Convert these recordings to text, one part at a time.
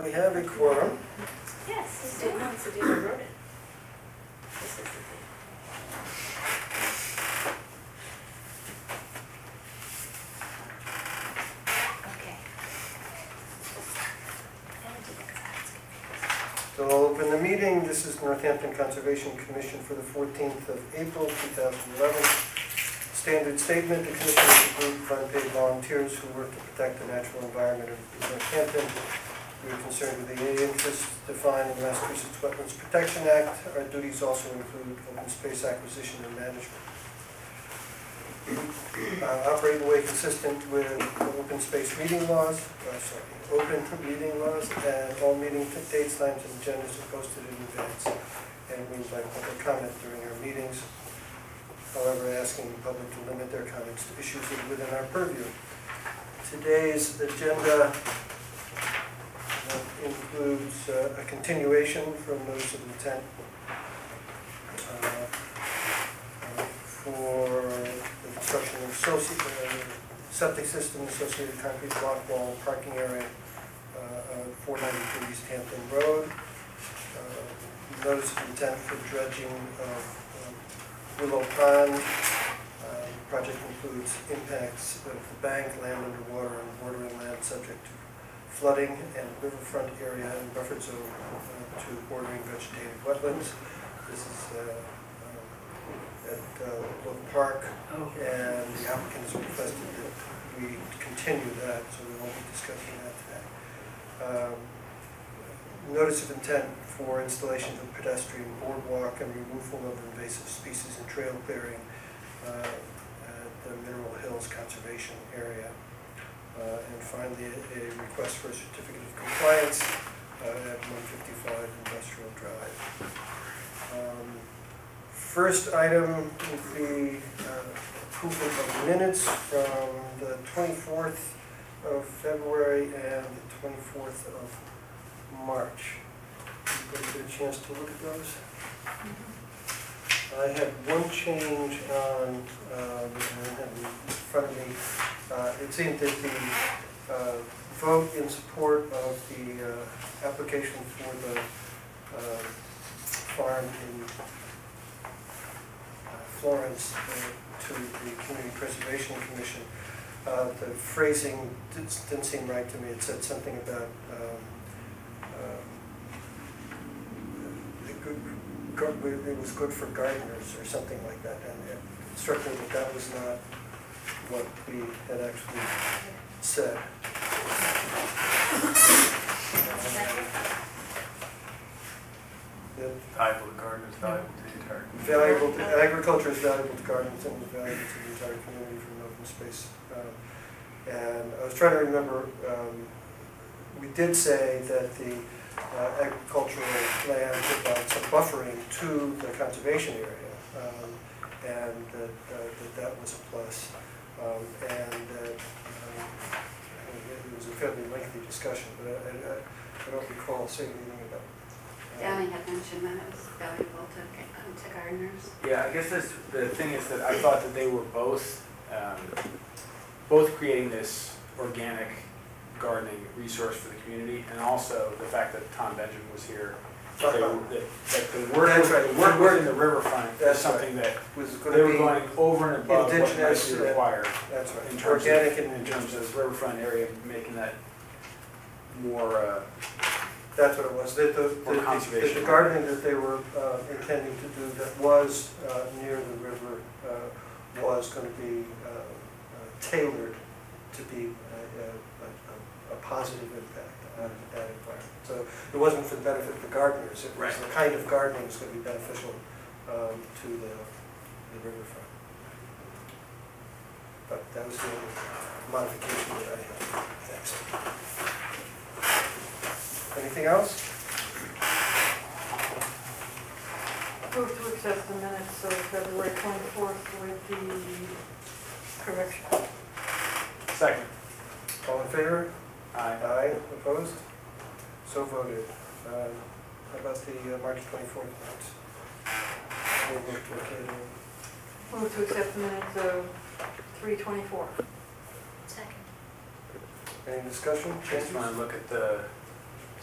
we have a quorum. Yes, he's doing it, so David wrote it. This is the thing. Okay. So I'll open the meeting. This is Northampton Conservation Commission for the 14th of April, 2011. Standard statement: the Commission is a group of unpaid volunteers who work to protect the natural environment of Northampton. We are concerned with the interests defined in the Massachusetts Wetlands Protection Act. Our duties also include open space acquisition and management. Operate in a way consistent with open space meeting laws, open meeting laws, and all meeting dates, times, and agendas are posted in advance. And we invite public comment during our meetings. However, asking the public to limit their comments to issues within our purview. Today's agenda includes a continuation from notice of intent for the construction of septic system, associated concrete block wall, parking area, 492 East Hampton Road. Notice of intent for dredging of Willow Pond. Project includes impacts of the bank, land underwater, and bordering land subject to flooding and riverfront area and buffer zone to bordering vegetated wetlands. This is at Willow Park, and the applicant has requested that we continue that, so we won't be discussing that today. Notice of intent for installation of pedestrian boardwalk and removal of invasive species and trail clearing at the Mineral Hills Conservation Area. And finally, a request for a certificate of compliance at 155 Industrial Drive. First item would be approval of minutes from the 24th of February and the 24th of March. Everybody get a chance to look at those? I had one change on, in front of me. It seemed that the vote in support of the application for the farm in Florence to the Community Preservation Commission, the phrasing didn't seem right to me. It said something about it was good for gardeners or something like that, and it struck me that that was not what we had actually said. Valuable to gardeners, valuable to the entire community. Valuable to, agriculture is valuable to gardens and is valuable to the entire community from open space. And I was trying to remember, we did say that the agricultural land provides some buffering to the conservation area, and that was a plus. And it was a fairly lengthy discussion, but I don't recall saying anything about it. Danny had mentioned that it was valuable to gardeners. Yeah, I guess that's, the thing is that I thought that they were both creating this organic gardening resource for the community, and also the fact that Tom Benjamin was here. That the work in the riverfront is something that they were going over and above what might be required. That's right. In terms Organic in terms of the riverfront area, making that more. That's what it was. The gardening that they were intending to do that was near the river was going to be tailored to be a positive impact on that environment. So it wasn't for the benefit of the gardeners. It was the kind of gardening that's going to be beneficial to the riverfront. But that was the only modification that I had. Thanks. Anything else? Move to accept the minutes of February 24th with the correction. Second. All in favor? Aye. Aye. Opposed? So voted. How about the March 24th minutes? Move to accept the minutes of 3/24. Second. Any discussion? Just want to look at the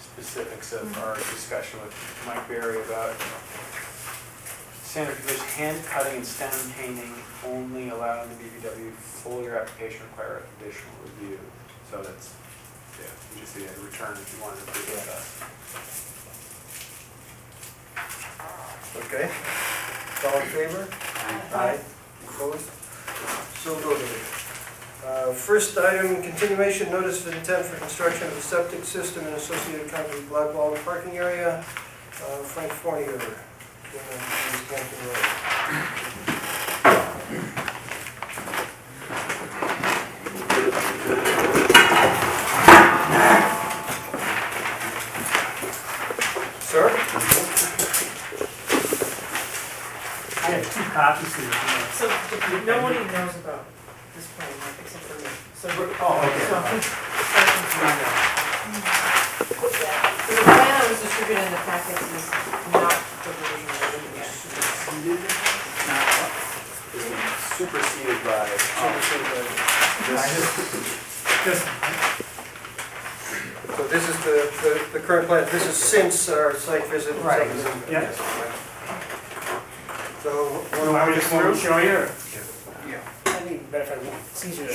specifics of our discussion with Mike Berry about standard condition, hand cutting and stem painting only allowed in the BBW. Foliar application require additional review. So that's, yeah, you just need a return if you wanted to do that. Okay. All in favor? Aye. Opposed? So voted. First item, continuation notice of intent for construction of a septic system and associated concrete block wall and parking area. Frank Fournier, Canton Road. Sir? I have 2 copies here. So nobody knows about this plan, like, except for me. So we're. Oh, okay. So, fine. the plan I was distributing in the packets is not the version we're looking at. Superseded by. So this is the current plan, this is since our site visit. Right. Yeah. So, Do I just want to show you? Or? Yeah. I think better if I won't. It's easier to.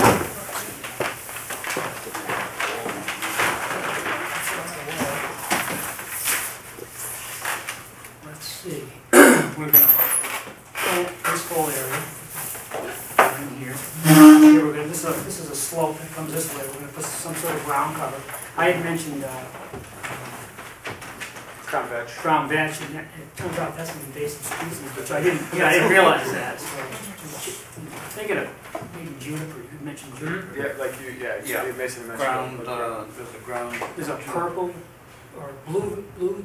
Let's see. We're gonna plant this whole area in here. Here we're gonna. This is a slope that comes this way. We're gonna put some sort of ground cover. I had mentioned Crown veg. ground veg, and it turns out that's an invasive species, which I didn't realize that. So, thinking of maybe juniper. You mentioned juniper. Yeah, like you, yeah, Yeah. you basically mentioned. Ground, there's a ground. There's a purple or blue juniper.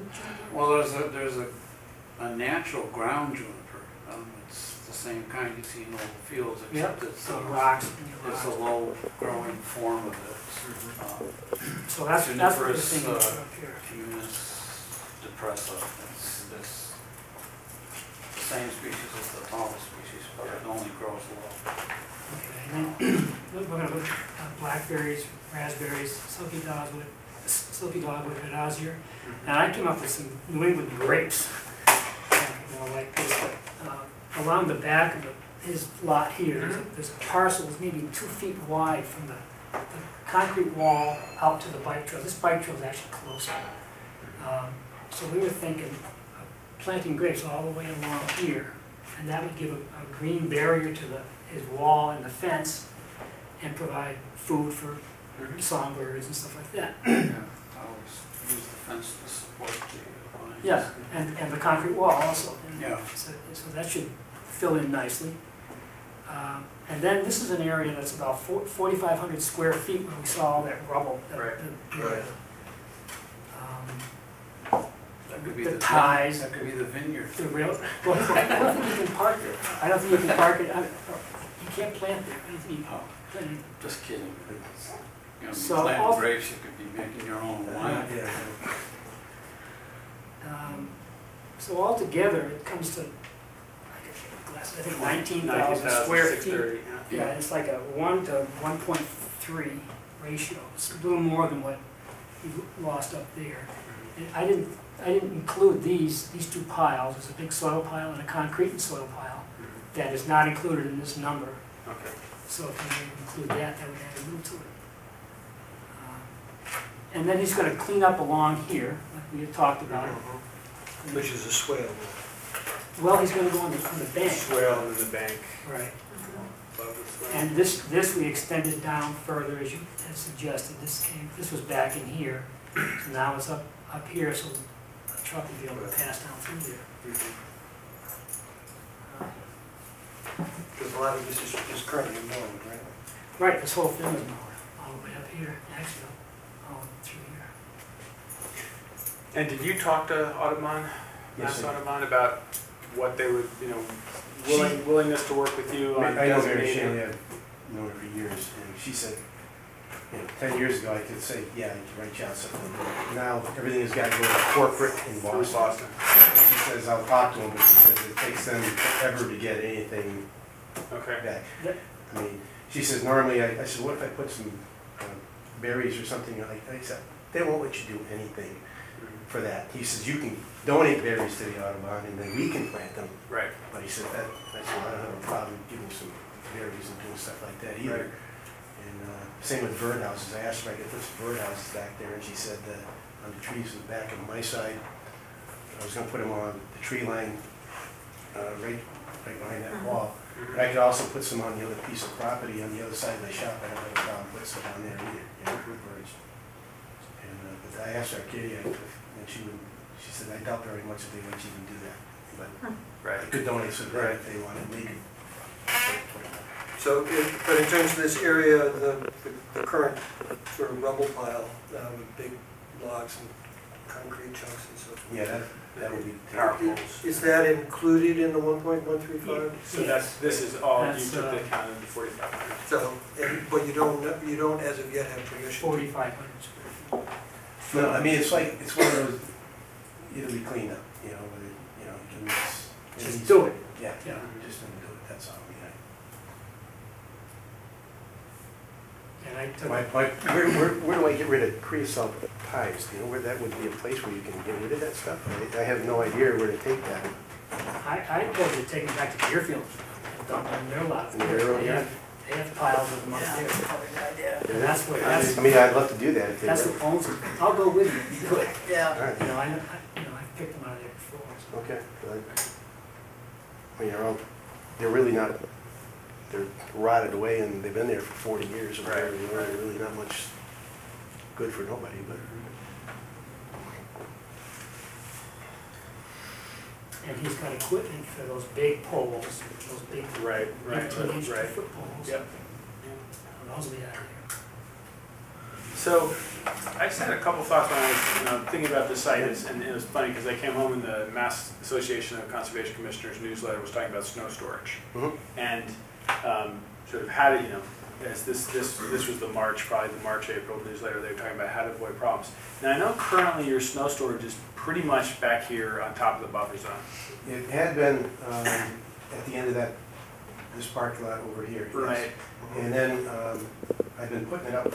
Well, there's a natural ground juniper. It's the same kind you see in old fields, except it's Some rocks. it's a low growing form of it. So that's what we're Juniperus, thinking of up here. Punis depressa. It's this same species as the tallest species, but it only grows low. Okay, and then we're gonna put blackberries, raspberries, silky dogwood, and osier. And I came up with some New England grapes, like this. Along the back of his lot here, there's a parcel that's maybe 2 feet wide from the concrete wall out to the bike trail. This bike trail is actually closer. So we were thinking of planting grapes all the way along here, and that would give a green barrier to his wall and the fence, and provide food for songbirds and stuff like that. Yeah, I always use the fence to support the vines. Yeah, and the concrete wall also. And Yeah. so that should fill in nicely. And then this is an area that's about 4,500 square feet where we saw all that rubble. Right. That could be The the ties. That could be the vineyard. The real, well, I don't think you can park there. I don't think you can park it. You can't plant there. I don't think you Oh, can plant just kidding. You know, So you plant all- grapes, you could be making your own wine. it. So altogether, it comes to, I think 19,000 square feet. 630, yeah. Yeah, it's like a 1 to 1.3 ratio. It's a little more than what you lost up there. And I didn't include these 2 piles. There's a big soil pile and a concrete and soil pile that is not included in this number. Okay. So if you include that, that would add a little to it. And then he's going to clean up along here, like we had talked about. Which is a swale. Well, he's going to go on the bank. Swale in the bank. Right. Above the swale. And this we extended down further, as you had suggested. This was back in here, so now it's up here, so a truck will be able to pass down through there. Because a lot of this is currently mowed, right? Right, this whole thing is mowed, all the way up here, actually, all through here. And did you talk to Audubon, Yes, Mass I did. Audubon, about what they would, willingness to work with you on I know Mary designating? Shanley, I've known her for years, and she said, 10 years ago, I could say, yeah, I could write you out something. Now, everything has got to go to corporate in Boston. Boston. And she says, I'll talk to them, but she says it takes them forever to get anything Okay. back. Yep. I mean, she says, normally, I said, what if I put some berries or something? I said, they won't let you do anything for that. He says, you can donate berries to the Audubon and then we can plant them. Right. But he said that, I said, I don't have a problem giving some berries and doing stuff like that either. And same with birdhouses. I asked her if I could put some birdhouses back there, and she said that on the trees in the back of my side, I was gonna put them on the tree line, right behind that wall. But I could also put some on the other piece of property on the other side of the shop. I don't have a problem putting some down there either, you know, for birds. And, but I asked Arcadia, and she said, I doubt very much if they let you even do that. But I could donate some there if they wanted, they could. So, but in terms of this area, the current sort of rubble pile with big blocks and concrete chunks and so forth. Yeah, that would be. Power poles. Is that included in the 1.135? So this is all, you That's, took the count of the 4,500. So, but you don't as of yet have permission? 4,500 square feet. No, I mean, it's like, it's one of those, it'll be cleaned up, you know, but it, you know, it needs. Just do it. Yeah, Yeah. just don't do it, that's all, And I took, where do I get rid of creosote pies? Do you know where that would be a place where you can get rid of that stuff? I have no idea where to take that. I told you to take them back to Deerfield and dump them in their lot. In their own yard? They have piles of them up there. And that's what, I mean, I'd love to do that if they that's would. what owns them. I'll go with you if you do it. All Yeah. right, You know, I picked them out of there before. So. okay. Good. I mean, they're really not, they're rotted away and they've been there for 40 years or whatever. Right. They're really not much good for nobody, but. And he's got equipment for those big poles, those big Right, 15-inch right. foot poles. Yep. And those will be out of there. So, I just had a couple thoughts when I was thinking about this site, and it was funny because I came home and the Mass Association of Conservation Commissioners newsletter was talking about snow storage. Mhm. And sort of how to, as this was the March, probably the March, April newsletter, they were talking about how to avoid problems. Now I know currently your snow storage is pretty much back here on top of the buffer zone. It had been at the end of this parking lot over here. yes. Right. And then I've been putting it up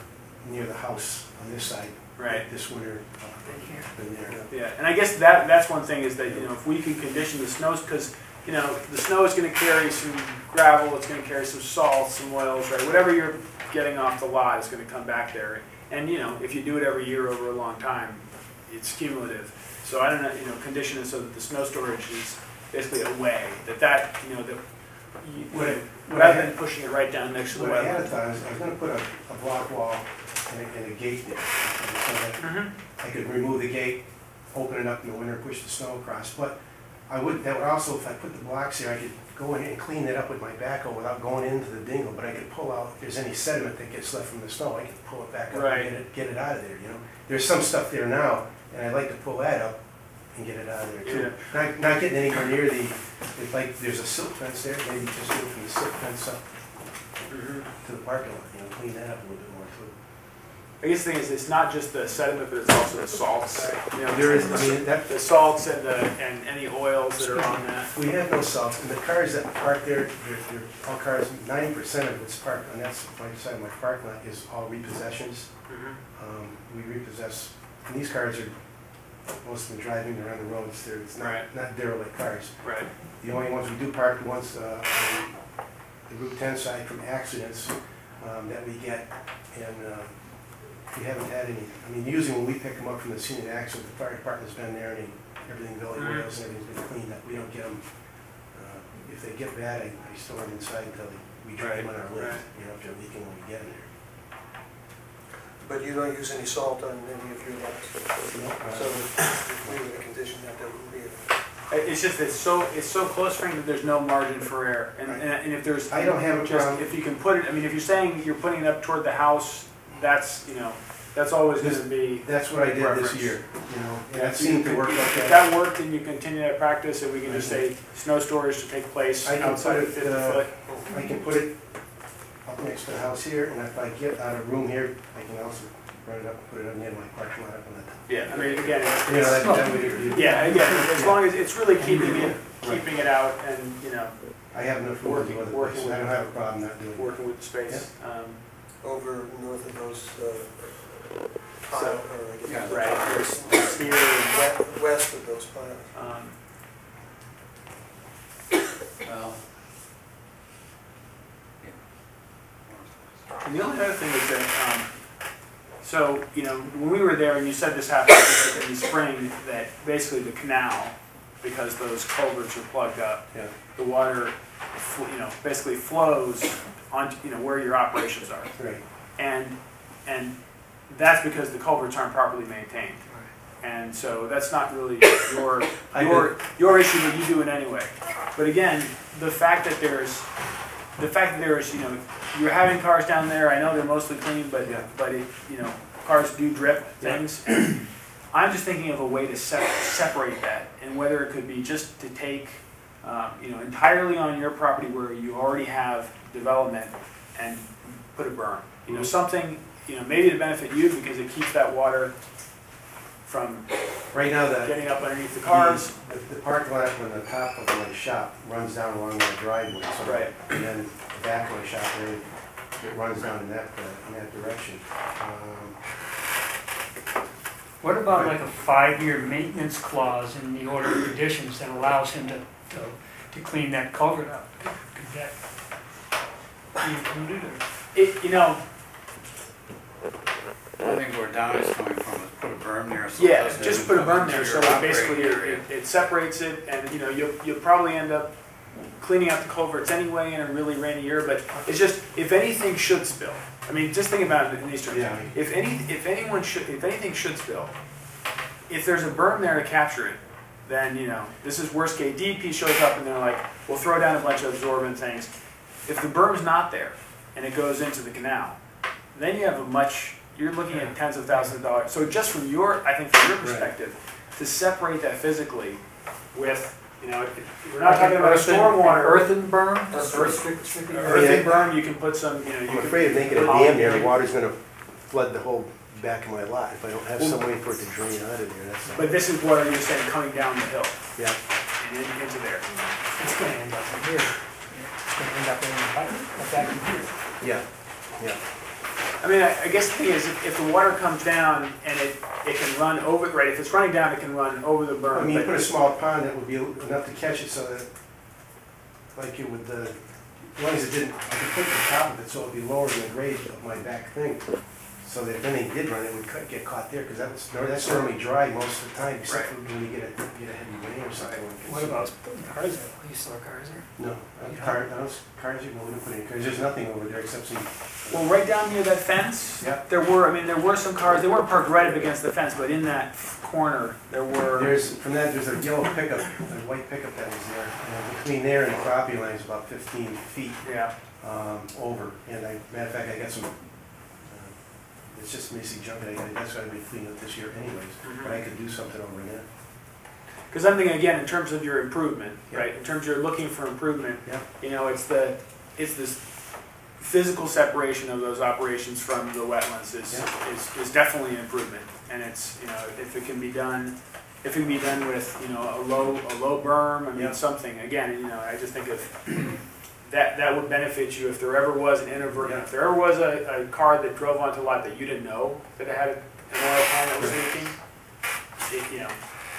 near the house on this side. Right. This winter, Been here. been there. Yeah, and I guess that's one thing is that, if we can condition the snows, because, the snow is gonna carry some gravel, it's gonna carry some salt, some oils, right? Whatever you're getting off the lot is gonna come back there. And, if you do it every year over a long time, it's cumulative. So I don't know, condition it so that the snow storage is basically away, rather than pushing it right down next to the What I had wetland. thought is I was gonna put a block wall and a gate there. So that Mhm. I could remove the gate, open it up in the winter, push the snow across. But that would also, if I put the blocks there, I could go in and clean it up with my backhoe without going into the dingle. But I could pull out, if there's any sediment that gets left from the snow, I could pull it back up Right. and get it out of there, There's some stuff there now, and I'd like to pull that up and get it out of there too. Not getting anywhere near if like there's a silk fence there, maybe just go from the silk fence up to the parking lot, clean that up a little bit more too. I guess the thing is, it's not just the sediment, but it's also the salts. There is, I mean, the salts and any oils that are on that. we have no salts, and the cars that park there, they're all cars, 90% of what's parked on that side of my parking lot is all repossessions. We repossess, and these cars are, most of them driving around the roads, it's not derelict cars. Right. The only ones we do park, the ones on the Route 10 side from accidents that we get, and we haven't had any. I mean, usually when we pick them up from the scene of the accident, the fire department's been there and everything, belly wheels and everything's been cleaned up. We don't get them, if they get bad, I store them inside until we drain them on our lift, if they're leaking when we get them there. But you don't use any salt on any of your lots? So if we were to condition that wouldn't be It's just, it's so close, Frank, that there's no margin for error. And if there's. I don't have a just, problem. if you can put it, if you're saying you're putting it up toward the house, that's always gonna be. That's what I did preference. this year, and that seemed to work If like that worked, then you continue that practice, and we can just say snow storage to take place I can outside put of it, 50 foot. I can put it up next to the house here, and if I get out of room here, I can also run it up and put it up near my parking lot up on the top. Yeah, again, That way you. yeah, again, as long as it's really keeping it out and, I have enough room to do other Working places, I don't have a problem not doing it. working with the space. over north of those pile, So, or I guess yeah, right, there's here and west of those piles. Well. And the only other thing is that, so, you know, when we were there, and you said this happened in the spring, that basically the canal, because those culverts are plugged up, Yeah. the water, you know, basically flows on, you know, where your operations are. Right. And that's because the culverts aren't properly maintained. And so that's not really your issue, but you do it anyway. But again, the fact that there's, you know, you're having cars down there, I know they're mostly clean, but, Yeah. but it, you know, cars do drip things. I'm just thinking of a way to separate that, and whether it could be just to take, you know, entirely on your property where you already have development and put a berm. You know, something, you know, maybe to benefit you because it keeps that water from Right now, getting up underneath the cars. the parking lot on the top of my shop runs down along my driveway. So Right. And then the back of my shop there, it runs down in that direction. What about like a 5-year maintenance clause in the order of conditions that allows him to clean that culvert up? Could that be included or? It, you know, I think where Don is coming from is put a berm there. So it yeah, doesn't just put a come berm into there, your so it basically operating area. it separates it, and you know, you'll probably end up cleaning out the culverts anyway in a really rainy year, but it's just, if anything should spill, I mean, just think about it in these terms. Yeah. If anything should spill, if there's a berm there to capture it, then, you know, this is worst case. DEP shows up and they're like, we'll throw down a bunch of absorbent things. If the berm's not there and it goes into the canal, then you have you're looking at tens of thousands of dollars. So just from I think from your perspective, to separate that physically with, you know, we're not talking about stormwater. Earthen berm? Earthen berm, you can put some, you know, you I'm can. afraid of making a dam there, the water's gonna flood the whole back of my lot if I don't have some way for it to drain out of there, that's all. But this is what you're saying, coming down the hill Yeah. and into there. It's gonna end up in here. It's gonna end up in the pipe, back in here. Yeah, yeah. I mean, I guess the thing is, if the water comes down and it can run over, right, if it's running down, it can run over the berm. I mean, you but- put a small pond that would be enough to catch it so that, like it would, as long as it didn't, I could put the top of it so it would be lower than the grade of my back thing. So that if anything did run, it would get caught there, because that's normally dry most of the time, except for when you get a heavy rain or something. What about putting cars there? You store cars there? No, cars, we wouldn't put any cars, there's nothing over there except some. Well, right down near that fence, Yeah. there were some cars, they weren't parked right up against the fence, but in that corner, there were. There's a yellow pickup, a white pickup that was there, and between there and the property line is about 15 feet Yeah. over, and matter of fact, I got some, it's just messy junk, that's why I've been cleaning up this year anyways, but I could do something over there. Because I'm thinking, again, in terms of your improvement, Yeah. right, in terms of you're looking for improvement, Yeah. you know, it's this physical separation of those operations from the wetlands is definitely an improvement. And it's, you know, if it can be done with, you know, a low berm, I mean, Yeah. something, again, you know, I just think of, that would benefit you if there ever was an inadvertent, if there ever was a car that drove onto a lot that you didn't know that it had an oil pan that was leaking, you know,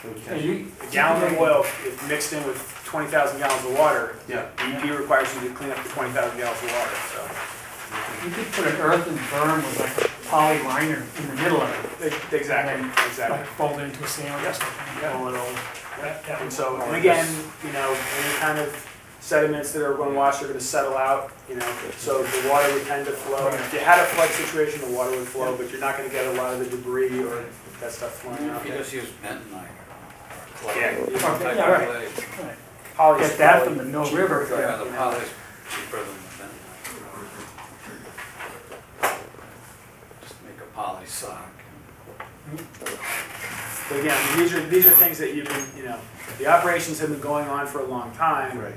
It would Yeah, catch it. a gallon of oil, if mixed in with 20,000 gallons of water, Yeah. DEP requires you to clean up the 20,000 gallons of water, so. You could put an earthen berm with like a poly liner in the middle of it. Exactly, exactly. Like fold it into a sandwich. Yeah. Pull it over. That And would so, work. and again, you know, any kind of sediments that are going to wash are going to settle out, you know, so the water would tend to flow. And if you had a flood situation, the water would flow, but you're not going to get a lot of the debris or that stuff flowing out. You just use bentonite or clay. Yeah. Type Yeah, of right. clay. Right. Poly's Get that probably from the Mill cheaper, River. Yeah, the you know. poly's cheaper than the bentonite. Just make a poly sock. But again, these are things that you've been, you know, the operations have been going on for a long time. Right.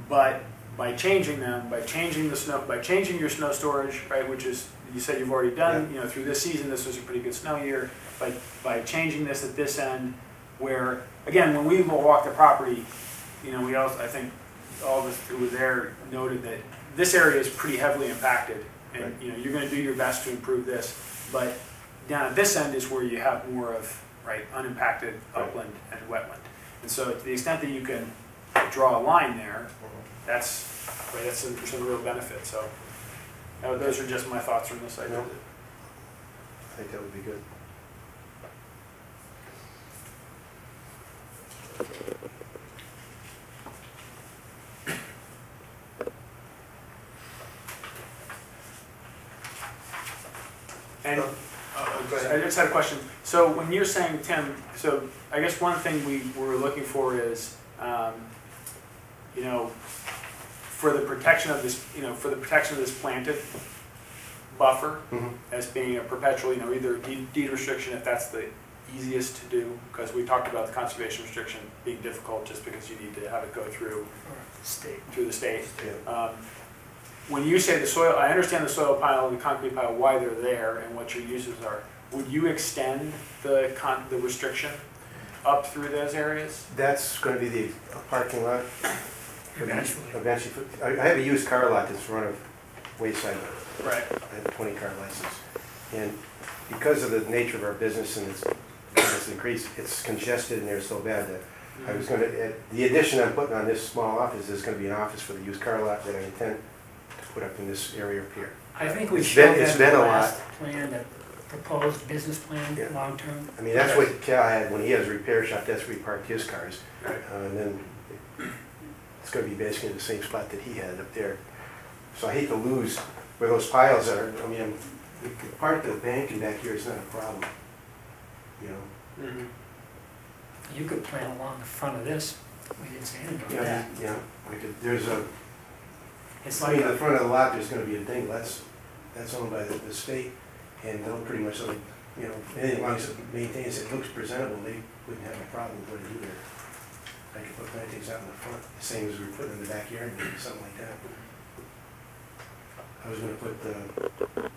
But by changing them, by changing your snow storage, right, which is, you said you've already done, you know, through this season, this was a pretty good snow year, by changing this at this end, where, again, when we walked the property, you know, we also, I think, all of us who were there noted that this area is pretty heavily impacted, and, Right. you know, you're gonna do your best to improve this, but down at this end is where you have more of, right, unimpacted Right. upland and wetland. And so to the extent that you can draw a line there, that's, right, that's some real benefit, so. Those are just my thoughts from this. I think that would be good. And Go ahead. I just had a question. So when you're saying, Tim, so I guess one thing we were looking for is, you know, for the protection of this, you know, for the protection of this planted buffer as being a perpetual, you know, either deed restriction if that's the easiest to do, because we talked about the conservation restriction being difficult just because you need to have it go through the state. Yeah. When you say the soil, I understand the soil pile and the concrete pile, why they're there and what your uses are. Would you extend the restriction up through those areas? That's gonna be the parking lot. Eventually. Eventually. I have a used car lot that's in front of Wayside. Right. I have a 20-car license. And because of the nature of our business and its business increase, it's congested in there so bad that I was gonna, the addition I'm putting on this small office is gonna be an office for the used car lot that I intend to put up in this area up here. I think we It's showed been- it's that been in the a last plan, that proposed business plan, Yeah. long-term. I mean, that's what Cal had when he had his repair shop, that's where he parked his cars. Right. And then it's gonna be basically the same spot that he had up there. So I hate to lose where those piles are. I mean, the part of the banking back here is not a problem, you know? Mm-hmm. You could plan along the front of this, we didn't say anything about Yeah, that. yeah, I could, there's a, It's I like, mean, the front of the lot, there's gonna be a thing, that's owned by the state, and they'll pretty much, like, you know, as long as it maintains, it looks presentable, they wouldn't have a problem with what to do there. I could put plantings out in the front, the same as we're putting in the backyard, maybe something like that. I was gonna put the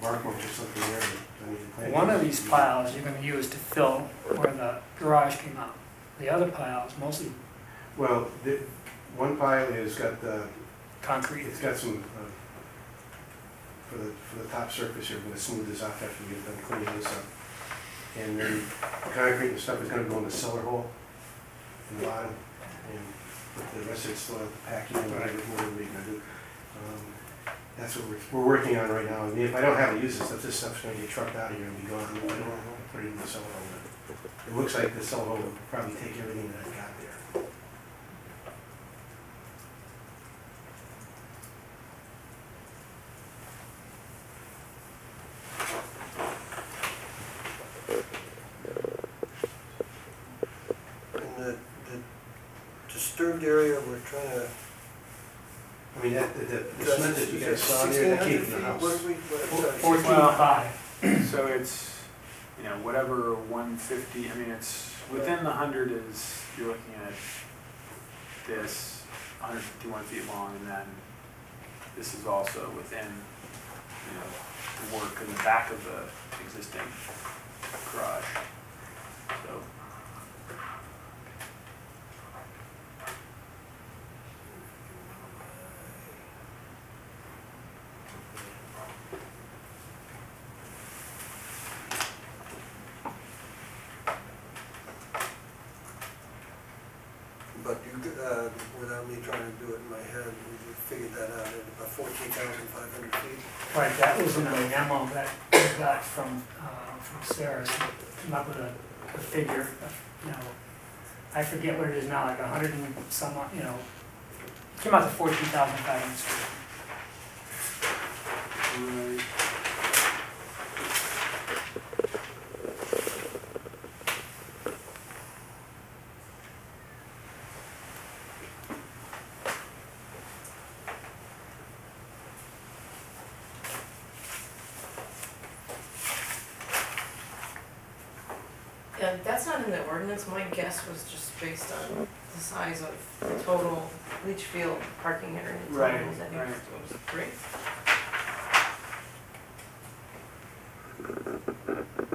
bark mulch or something there, but I mean, the plantings. one of these piles you're gonna use to fill where the garage came out. The other piles, mostly Well, the, one pile has got the, concrete. it's got some, for the top surface here, we're gonna smooth this off after we get done cleaning this up. And then the concrete and stuff is gonna go in the cellar hole in the bottom, and the rest of it's still packing and whatever we're gonna do. That's what we're working on right now. I mean, if I don't have to use this stuff, this stuff's gonna get trucked out of here and be gone. I don't want to put it in the cellar hole. It looks like the cellar hole will probably take everything that I've got there. In the disturbed area, we're trying to. I mean, the cement that you guys saw there, that came from the house. What did we, what, 14.5. So it's, you know, whatever 150, I mean, it's within the 100 is, you're looking at this 151 feet long, and then this is also within, you know, the work in the back of the existing garage. So, but you, without me trying to do it in my head, we figured that out at about 14,500 feet. Right, that was in the memo that we got from Sarah, she came up with a figure of, you know, I forget what it is now, like 100 and some, you know, came out to 14,500 square. right. Yeah, that's not in the ordinance, my guess was just based on the size of the total leach field parking area. in Right, total. I think right. it was great.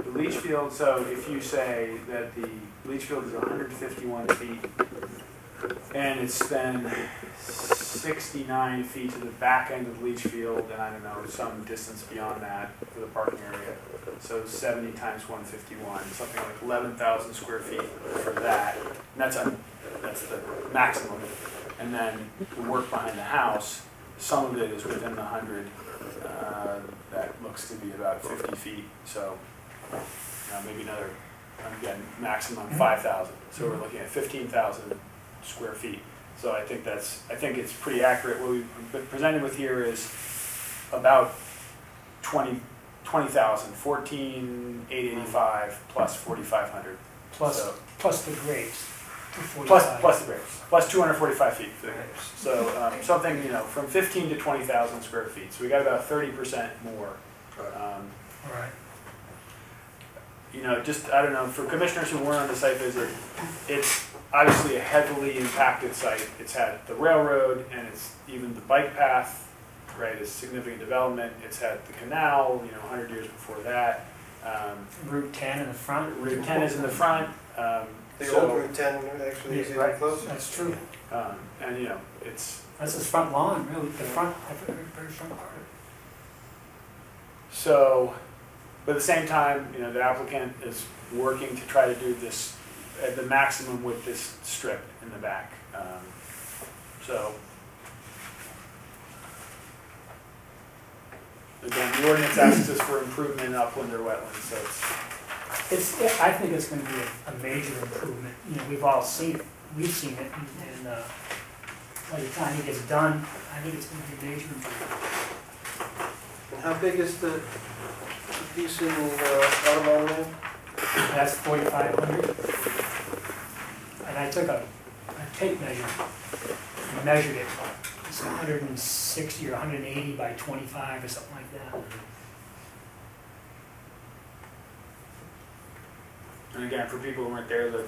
The leach field, so if you say that the leach field is 151 feet And it's then 69 feet to the back end of the leach field, and I don't know, some distance beyond that for the parking area. So 70 times 151, something like 11,000 square feet for that. And that's the maximum. And then the work behind the house, some of it is within the 100. That looks to be about 50 feet. So maybe another, again, maximum 5,000. So we're looking at 15,000 square feet. So I think it's pretty accurate. What we've been presented with here is about 20,000, 14,885 plus 4,500. Plus the grapes. Plus the grapes, plus 245 feet for the grapes. So something, from 15 to 20,000 square feet. So we got about 30% more. All right. Just, I don't know, for commissioners who weren't on the site visit, it's obviously a heavily impacted site. It's had the railroad and it's even the bike path, right, is significant development. It's had the canal, 100 years before that. Route 10 in the front. Route 10 is in the front. The old Route 10 actually is even closer. That's true. And it's... That's his front lawn, really, the front, very front part. So, but at the same time, the applicant is working to try to do this at the maximum with this strip in the back. So, again, the ordinance asks us for improvement in upland or wetlands, so I think it's going to be a major improvement. We've all seen it. We've seen it, and by the time it gets done, I think it's going to be a major improvement. And how big is the piece in Audubon land? That's 4,500. And I took a tape measure and measured it. It's 160 or 180 by 25 or something like that. And again, for people who weren't there, the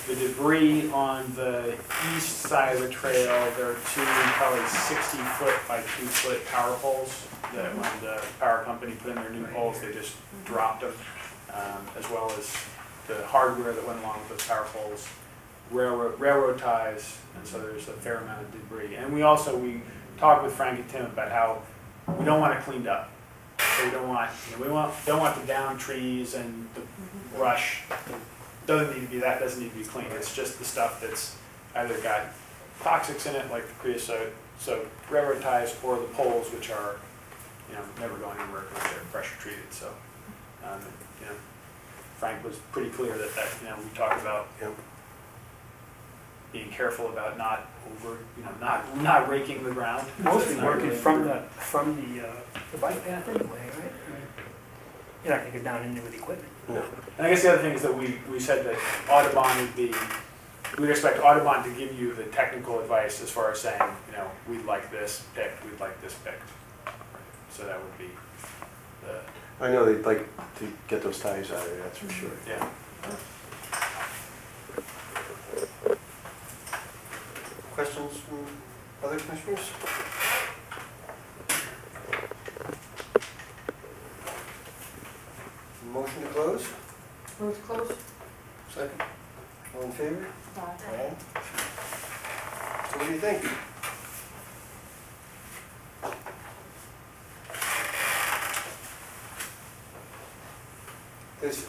debris on the east side of the trail, there are two probably 60-foot by 2-foot power poles that when the power company put in their new poles, they just dropped them, as well as the hardware that went along with those power poles, railroad ties, and so there's a fair amount of debris. And we talked with Frank and Tim about how we don't want it cleaned up. So we don't want, don't want the down trees and the brush. Doesn't need to be cleaned. It's just the stuff that's either got toxics in it, like the creosote, so railroad ties, or the poles, which are, never going anywhere because they're pressure treated. So, Frank was pretty clear that we talked about being careful about not not raking the ground. Mostly working from the bike path anyway, right? You're not going to go down in there with equipment. No. And I guess the other thing is that we said that Audubon we'd expect Audubon to give you the technical advice as far as saying, we'd like this picked, we'd like this picked. So that would be the... I know they'd like to get those ties out of there, that's for sure. Yeah. Questions from other commissioners? Motion to close? Move to close? Second. All in favor? Aye. So what do you think? It's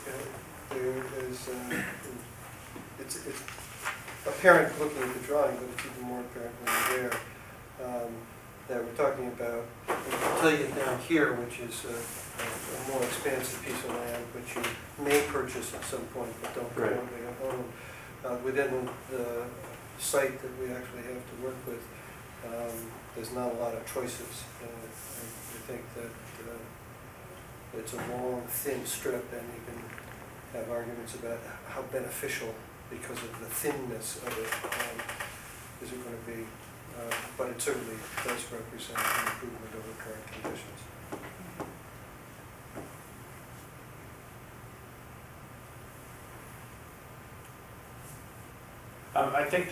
apparent looking at the drawing, but it's even more apparent when you're there, that we're talking about a pavilion down here, which is a more expansive piece of land, which you may purchase at some point, but don't currently own. Within the site that we actually have to work with, there's not a lot of choices. I think that it's a long, thin strip, and you can have arguments about how beneficial, because of the thinness of it, is it going to be. But it certainly does represent an improvement over current conditions. I think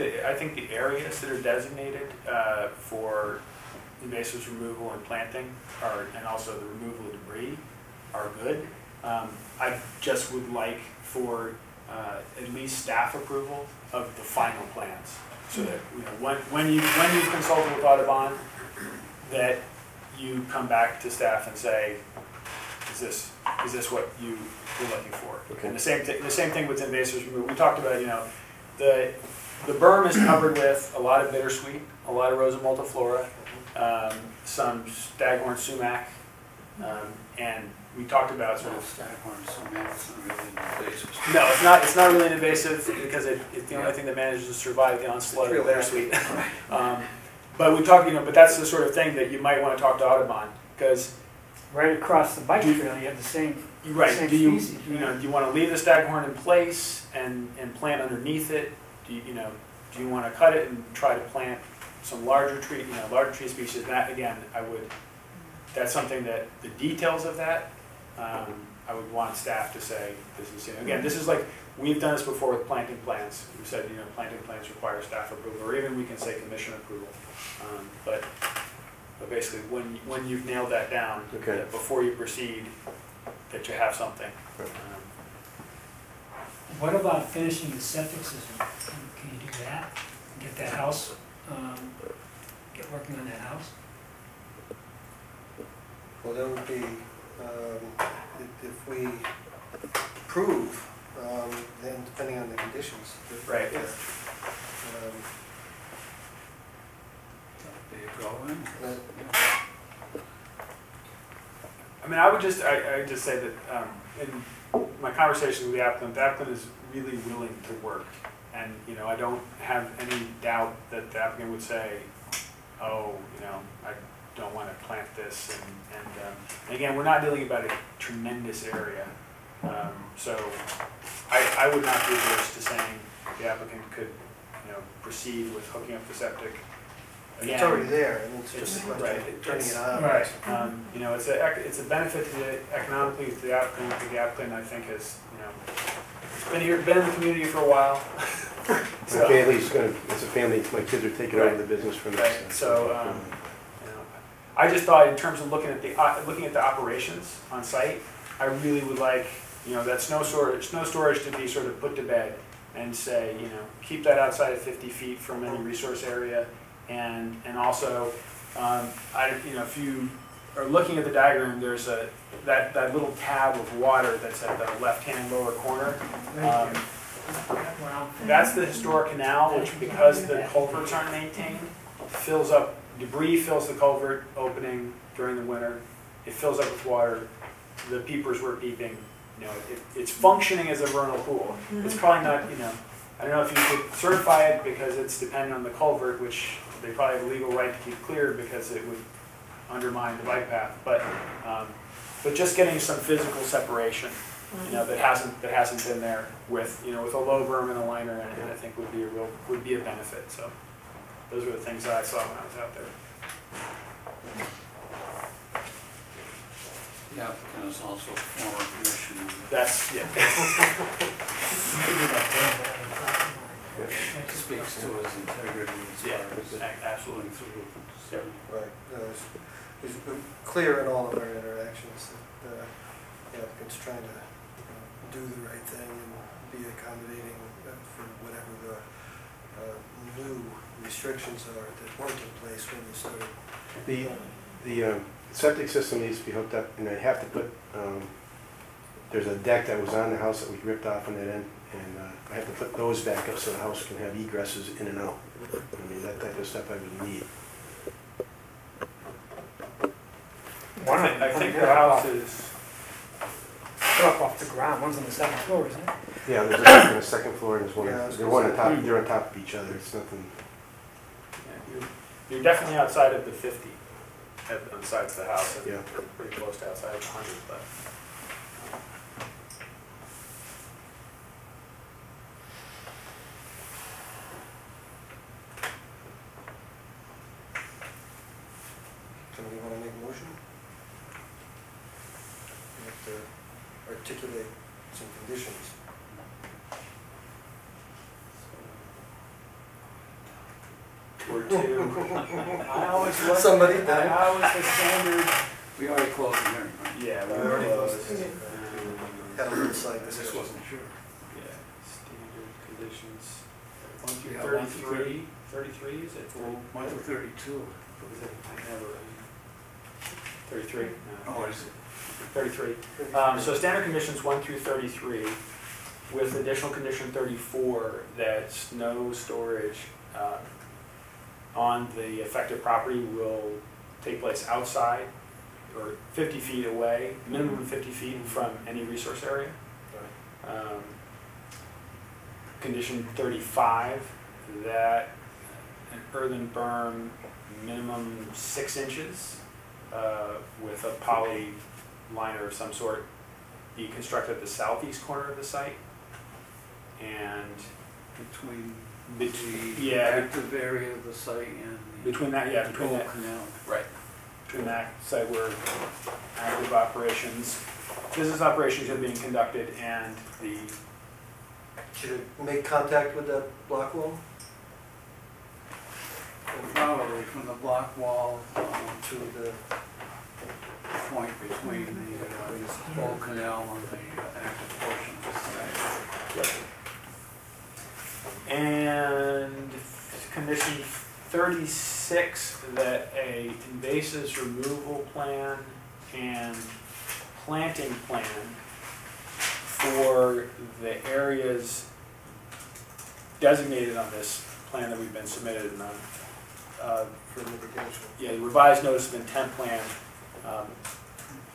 the areas that are designated for invasive removal and planting and also the removal of debris are good. I just would like for at least staff approval of the final plans. So that, you know, when you've consulted with Audubon, that you come back to staff and say, is this what you're looking for? Okay. And the same thing with invasives removal. We talked about, you know, the berm is covered with a lot of bittersweet, a lot of Rosa multiflora, some staghorn sumac, and we talked about sort of. Staghorn sumac is not really invasive. No, it's not really invasive because it's the only thing that manages to survive the onslaught of bittersweet. But we talked, you know, but that's the sort of thing that you might want to talk to Audubon, because Right across the bike trail, you have the same, same do you species. you know, do you want to leave the staghorn in place and plant underneath it? Do you want to cut it and try to plant some larger tree species? That again, that's something that the details of that, I would want staff to say, this is, you know, again, this is like, we've done this before with planting plans. We've said, you know, planting plans require staff approval, or even we can say commission approval. But basically, when you've nailed that down, Okay. that before you proceed, that you have something. What about finishing the septic system? Can you do that? Get that house, get working on that house? Well, that would be, if we approve, then depending on the conditions. Right. There you go, in. I mean, I would just say that in my conversations with the applicant is really willing to work. And, you know, I don't have any doubt that the applicant would say, oh, you know, I don't want to plant this. And again, we're not dealing about a tremendous area. So I would not be averse to saying the applicant could, you know, proceed with hooking up the septic. Again, It's already there, and it's just a right, question of turning it on. Right. You know, it's a benefit to the, economically to the applicant, I think has, you know, been in the community for a while. My family's gonna, it's a family, my kids are taking over the business from us. Right, so, you know, I just thought in terms of looking at the operations on site, I really would like, you know, that snow storage to be sort of put to bed and say, you know, keep that outside of 50 feet from any resource area. And also, you know, if you are looking at the diagram, there's that little tab of water that's at the left-hand lower corner. That's the historic canal, which, because the culverts aren't maintained, fills up. Debris fills the culvert opening during the winter. It fills up with water. The peepers were peeping. You know, it's functioning as a vernal pool. It's probably not, you know, I don't know if you could certify it because it's dependent on the culvert, which they probably have a legal right to keep clear because it would undermine the bike path. But just getting some physical separation, you know, that hasn't been there with, you know, with a low berm and a liner in it, I think would be a benefit. So those were the things that I saw when I was out there. The applicant is also a former commissioner. That's, yeah. Speaks to his integrity as Yeah, far as absolutely. through. Yep. Right, no, it's clear in all of our interactions that the applicant's trying to do the right thing and be accommodating for whatever the new restrictions are that weren't in place when you started. The septic system needs to be hooked up, and I have to put, there's a deck that was on the house that we ripped off on that end, and I have to put those back up so the house can have egresses in and out. I mean, that type of stuff I would need. I think the house is, Up off the ground, one's on the second floor, isn't it? Yeah, there's a on the second floor, and there's one, Yeah, I was they're gonna one on top, say. they're on top of each other, it's nothing. you're definitely outside of the 50 on the sides of the house, and Yeah. pretty close to outside of the 100, but. Somebody want to make a motion? You have to articulate some conditions. Or two. I always look. Somebody did. I always the standard. We already closed the hearing, right? Yeah, we Already already closed. Had a little side This discussion. wasn't sure. Yeah. through Yeah, 1 through 33, is it? Well, 1 through 32. Is it? I never, 33? No. Oh, is it? 33. So standard conditions 1 through 33, with additional condition 34, that snow storage on the affected property will take place outside or 50 feet away, minimum 50 feet from any resource area. Condition 35, that an earthen berm minimum 6 inches with a poly liner of some sort be constructed at the southeast corner of the site. And Between Bet- the yeah. active area of the site and the between that, yeah, between Old that, Canal. right, between that site where active operations, business operations are being conducted and the, Should it make contact with that block wall? Probably from the block wall to the point between the Old Canal and the active portion of the site. and condition 36, that a invasives removal plan and planting plan for the areas designated on this plan that we've been submitted and For mitigation. yeah, the revised notice of intent plan,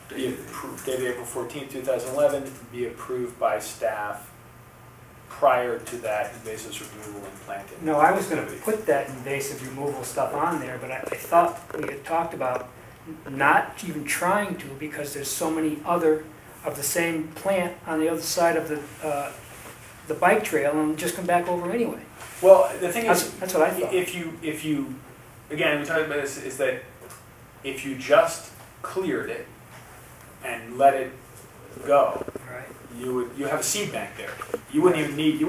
dated April 14, 2011, be approved by staff prior to that invasive removal and planting. No, I was gonna put that invasive removal stuff on there, but I thought we had talked about not even trying to, because there's so many other of the same plant on the other side of the bike trail, and just come back over anyway. Well, the thing is, That's what I thought. if you, again, we talked about this, is that if you just cleared it and let it go, Right. you have a seed bank there. You wouldn't even need the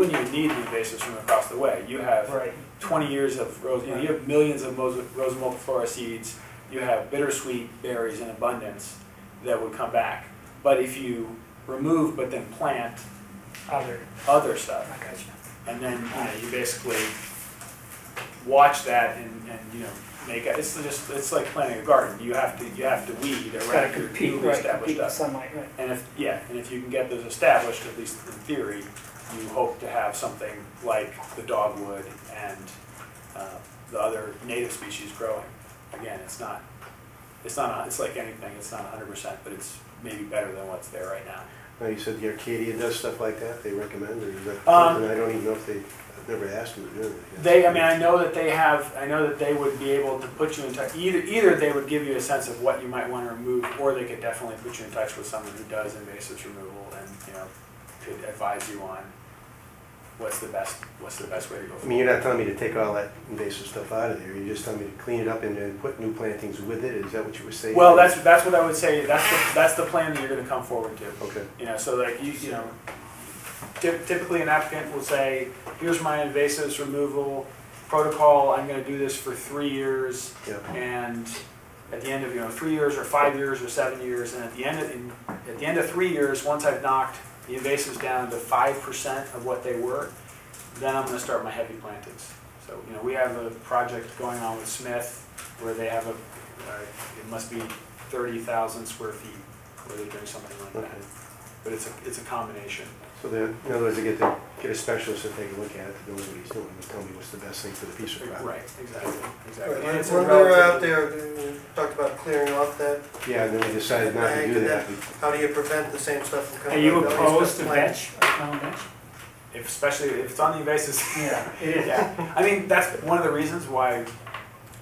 invasives from across the way. You have Right. 20 years of rose, you have millions of rose and multiflora seeds. You have bittersweet berries in abundance that would come back. But if you remove but then plant other stuff, I got you. and then you basically watch that and make it. It's like planting a garden. You have to weed It's gotta around your compete, newly right, established compete with stuff. sunlight, right. And if you can get those established, at least in theory, you hope to have something like the dogwood and the other native species growing. Again, it's like anything. It's not 100%, but it's maybe better than what's there right now. Now, you said the Arcadia does stuff like that, they recommend, or is that something I don't even know if I've never asked them to do it. I know that they would be able to put you in touch, either they would give you a sense of what you might want to remove, or they could definitely put you in touch with someone who does invasives removal and, could advise you on what's the best way to go I mean, you're not telling me to take all that invasive stuff out of there, you're just telling me to clean it up and then put new plantings with it, is that what you were saying? Well, that's what I would say, that's the plan that you're gonna come forward to. Okay. So like typically an applicant will say, here's my invasives removal protocol, I'm gonna do this for 3 years, Yeah. and at the end of 3 years or 5 years or 7 years, and at the end of 3 years, once I've knocked the invasives down to 5% of what they were, then I'm gonna start my heavy plantings. So, we have a project going on with Smith where they have it must be 30,000 square feet where they're doing something like that. Okay. But it's a combination. So then, in other words, they get a specialist to take a look at it, to know what he's doing, and tell me what's the best thing for the piece of property. Right, exactly. Right, And it's a when we were out relatively- there, we talked about clearing off that Yeah, and then we decided not to bank, do and that. then how do you prevent the same stuff from Are coming? you out? Always opposed to plant- bench, a stone bench? Especially if it's on the invasives. Yeah, it is. Yeah, I mean, that's one of the reasons why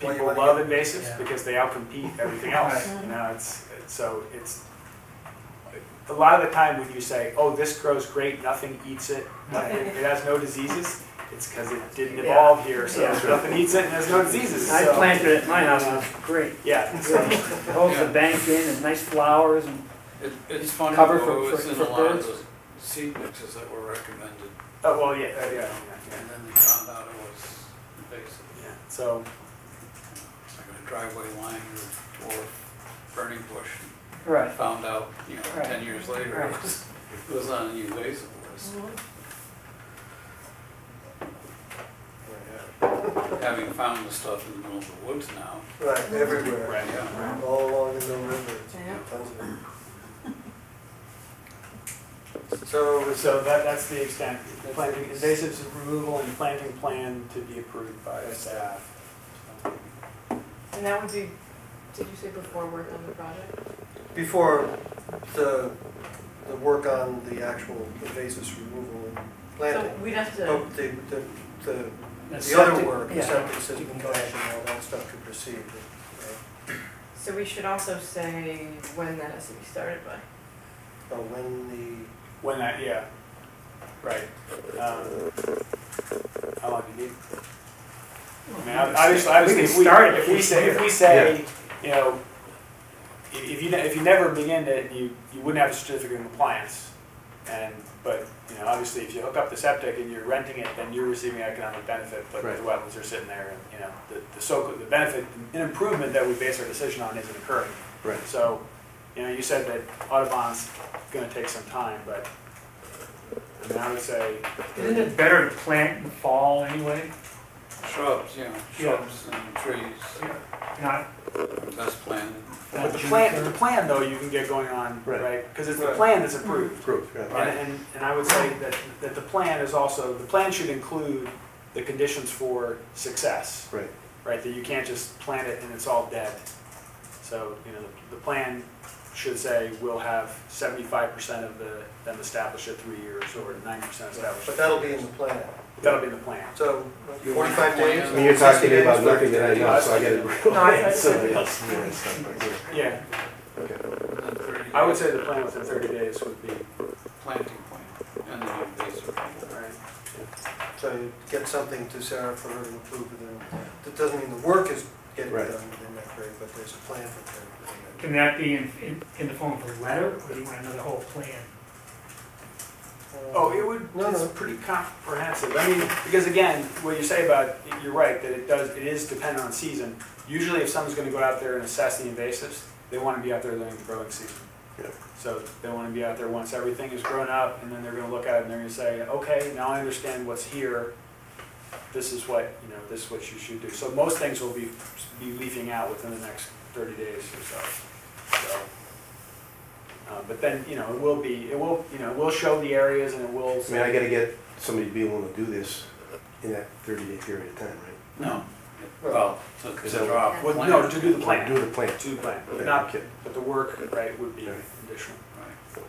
Why you people wanna love get- invasives, Yeah. because they outcompete everything else. Right. It's a lot of the time when you say, oh, this grows great, nothing eats it, it has no diseases, it's because it didn't Yeah. evolve here, so Yeah. nothing eats it and has no diseases. I so- planted it at my house, and it's great. Yeah, It holds the bank in, and nice flowers, and It's funny, Cover though, for- it's in for a lot of birds? the seed mixes that were recommended, oh, well, yeah, and then they found out it was invasive. yeah, so, It's like a driveway line or dwarf burning bush. right. Found out, Right. 10 years later, Right. it was on the invasive list. having found the stuff in the middle of the woods now. Right, everywhere, Right. Yeah. all along the Mill River, Yeah. tons of it. So, So that's the extent, planting, invasive removal and planting plan to be approved by staff. And that would be, did you say before work on the project? before the work on the actual invasive removal and So planting, we'd have to, oh, the That's other septic, work, the yeah. septic system connection, all that stuff could proceed. so we should also say when that has to be started by. When When that, yeah, right. How long do you need? I mean, obviously, We if can we, start it if we say, you know, if you never begin it, you wouldn't have a certificate of compliance. But, you know, obviously, if you hook up the septic and you're renting it, then you're receiving economic benefit, but the Right. wetlands are sitting there, and, you know, the benefit, an improvement that we base our decision on isn't occurring. Right. So, you know, you said that Audubon's gonna take some time, but, I mean, I would say, Isn't it better to plant in the fall anyway? Shrubs, yeah, shrubs and trees, Not, best planted. not but the plan, juniper? though, you can get going on, Right. right? Because it's the Right. plan that's approved. Approved, yeah. And I would say that the plan is also, the plan should include the conditions for success, Right. right? That you can't just plant it and it's all dead. So, you know, the plan should say we'll have 75% of them established at 3 years or 90% established. but that'll be in the plan. That'll be in the plan. So You want 45 the plan? days? I mean, you're 60 talking days, about 30 nothing that I know, so I days. gotta. No, I- Somebody else, yeah, stuff like that. Yeah, Okay. I would say the plan within 30 days would be, Planting plan, and then invasive removal. right? So you get something to Sarah for her to approve within, that doesn't mean the work is getting Right. done within that period, but there's a plan for her within that. Can that be in the form of a letter, or do you want another whole plan? Oh, it would, No, it's no. pretty comprehensive. I mean, because again, what you say about, you're right, that it is dependent on season. Usually if someone's gonna go out there and assess the invasives, they wanna be out there during the growing season. Yeah. So they wanna be out there once everything is grown up, and then they're gonna look at it and they're gonna say, okay, now I understand what's here. This is what, you know, this is what you should do. So most things will be leafing out within the next 30 days or so. But then, you know, it will, you know, we'll show the areas and it will. I mean, I gotta get somebody to be willing to do this in that 30-day period of time, right? No, well, to draw a Well, plan. no, to do the plan. Do the plan. To the plan, but Okay, not, okay. but the work, right, would be Right. additional. Right.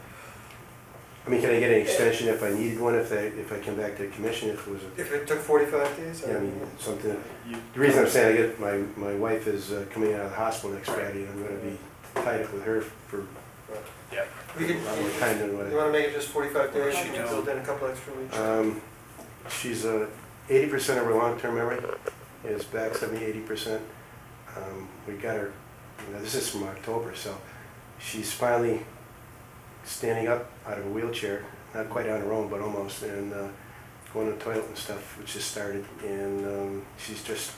I mean, can I get an extension if I needed one, if I come back to the commission, if it was a, If it took 45 days? yeah, I mean, something, You- the reason I'm saying, I get, my wife is coming out of the hospital next Friday, and I'm gonna be tied up with her for Yeah, We could, a lot more time than what you wanna make it just 45 days, She you can don't. build in a couple extra weeks? She's 80% of her long-term memory is back, 70-80%. We got her, you know, this is from October, so she's finally standing up out of a wheelchair, not quite on her own, but almost, and going to the toilet and stuff, which just started, and she's just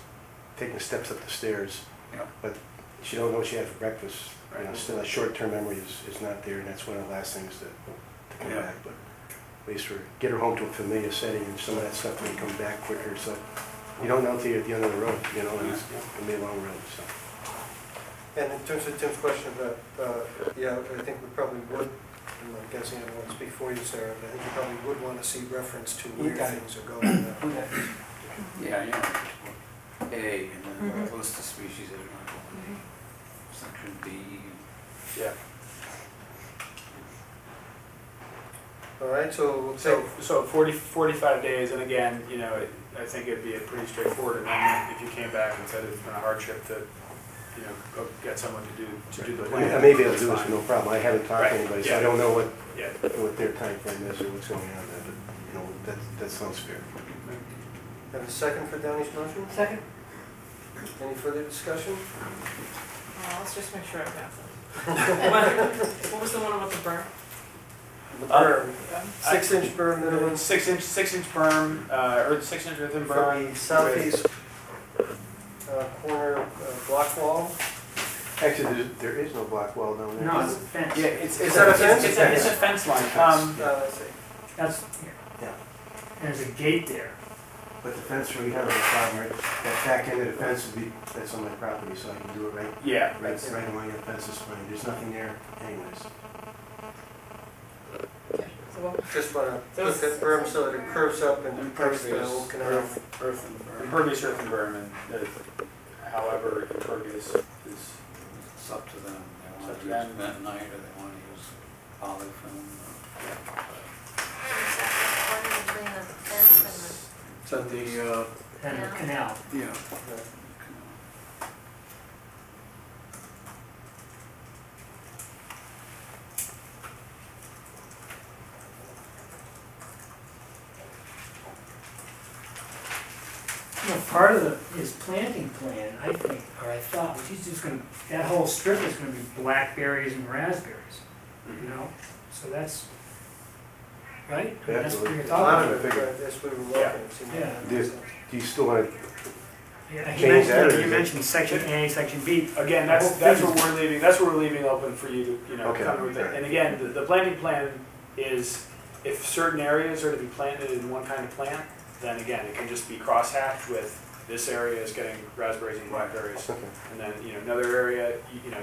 taking steps up the stairs. Yeah. But she don't know what she had for breakfast. You know, Right. still, that short-term memory is not there, and that's one of the last things to come Yeah. back. But at least get her home to a familiar setting, and some of that stuff may come back quicker. So you don't know until you're at the end of the road, you know, and it's gonna be a long road. So And in terms of Tim's question about, yeah, I think we probably would, I'm guessing I don't want to speak for you, Sarah, but I think you probably would want to see reference to where Okay. things are going now. Yeah, you know, A, and then list of species that are not going to section B. yeah. All right, so we'll take, So 45 days, and again, you know, I think it'd be a pretty straightforward amendment if you came back and said it's been a hardship to, you know, go get someone to do the I plan. may be able to do this That's with no problem. I haven't talked Right. to anybody, so Yeah. I don't know fine. Yeah. what their timeframe is or what's going on there. But you know, that sounds fair. have a second for Downey's motion? Second? Any further discussion? Let's just make sure I've got them. What was the one about the berm? The berm, 6-inch berm minimum 6-inch berm, or 6-inch within berm. from the southeast corner block wall. Actually, there is no black wall down there. No, it's a fence. Yeah, it's Is that a fence? It's a fence line. I see. That's, Yeah. there's a gate there. But the fence, we have a problem, right? That back end of the fence would be, that's on my property, so I can do it right, Yeah, right, right along the fence is fine. There's nothing there anyways. So we'll Just wanna So put that berm so that it curves up and breaks the impervious old canal. earth and berm. Impervious earth and berm, and however impervious is, It's up to them. They It's want up to to use them. bentonite or they want to use polyfilm. It's at the, And the canal. yeah. Well, part of his planting plan, I think, or I thought, was he's just gonna, that whole strip is gonna be blackberries and raspberries, you know? So that's, right? I mean, that's what you're A lot talking of about. it, that's what we were walking, it seemed like. Yeah. Do you still want to Yeah, he change that, or mentioned, is you it- mentioned section A, section B. again, that's what we're leaving, that's what we're leaving open for you to, you know, Okay. come with it. And again, the planting plan is, if certain areas are to be planted in one kind of plant, then again, it can just be crosshatched with, this area is getting raspberries and blackberries. Okay. And then, you know, another area, you know,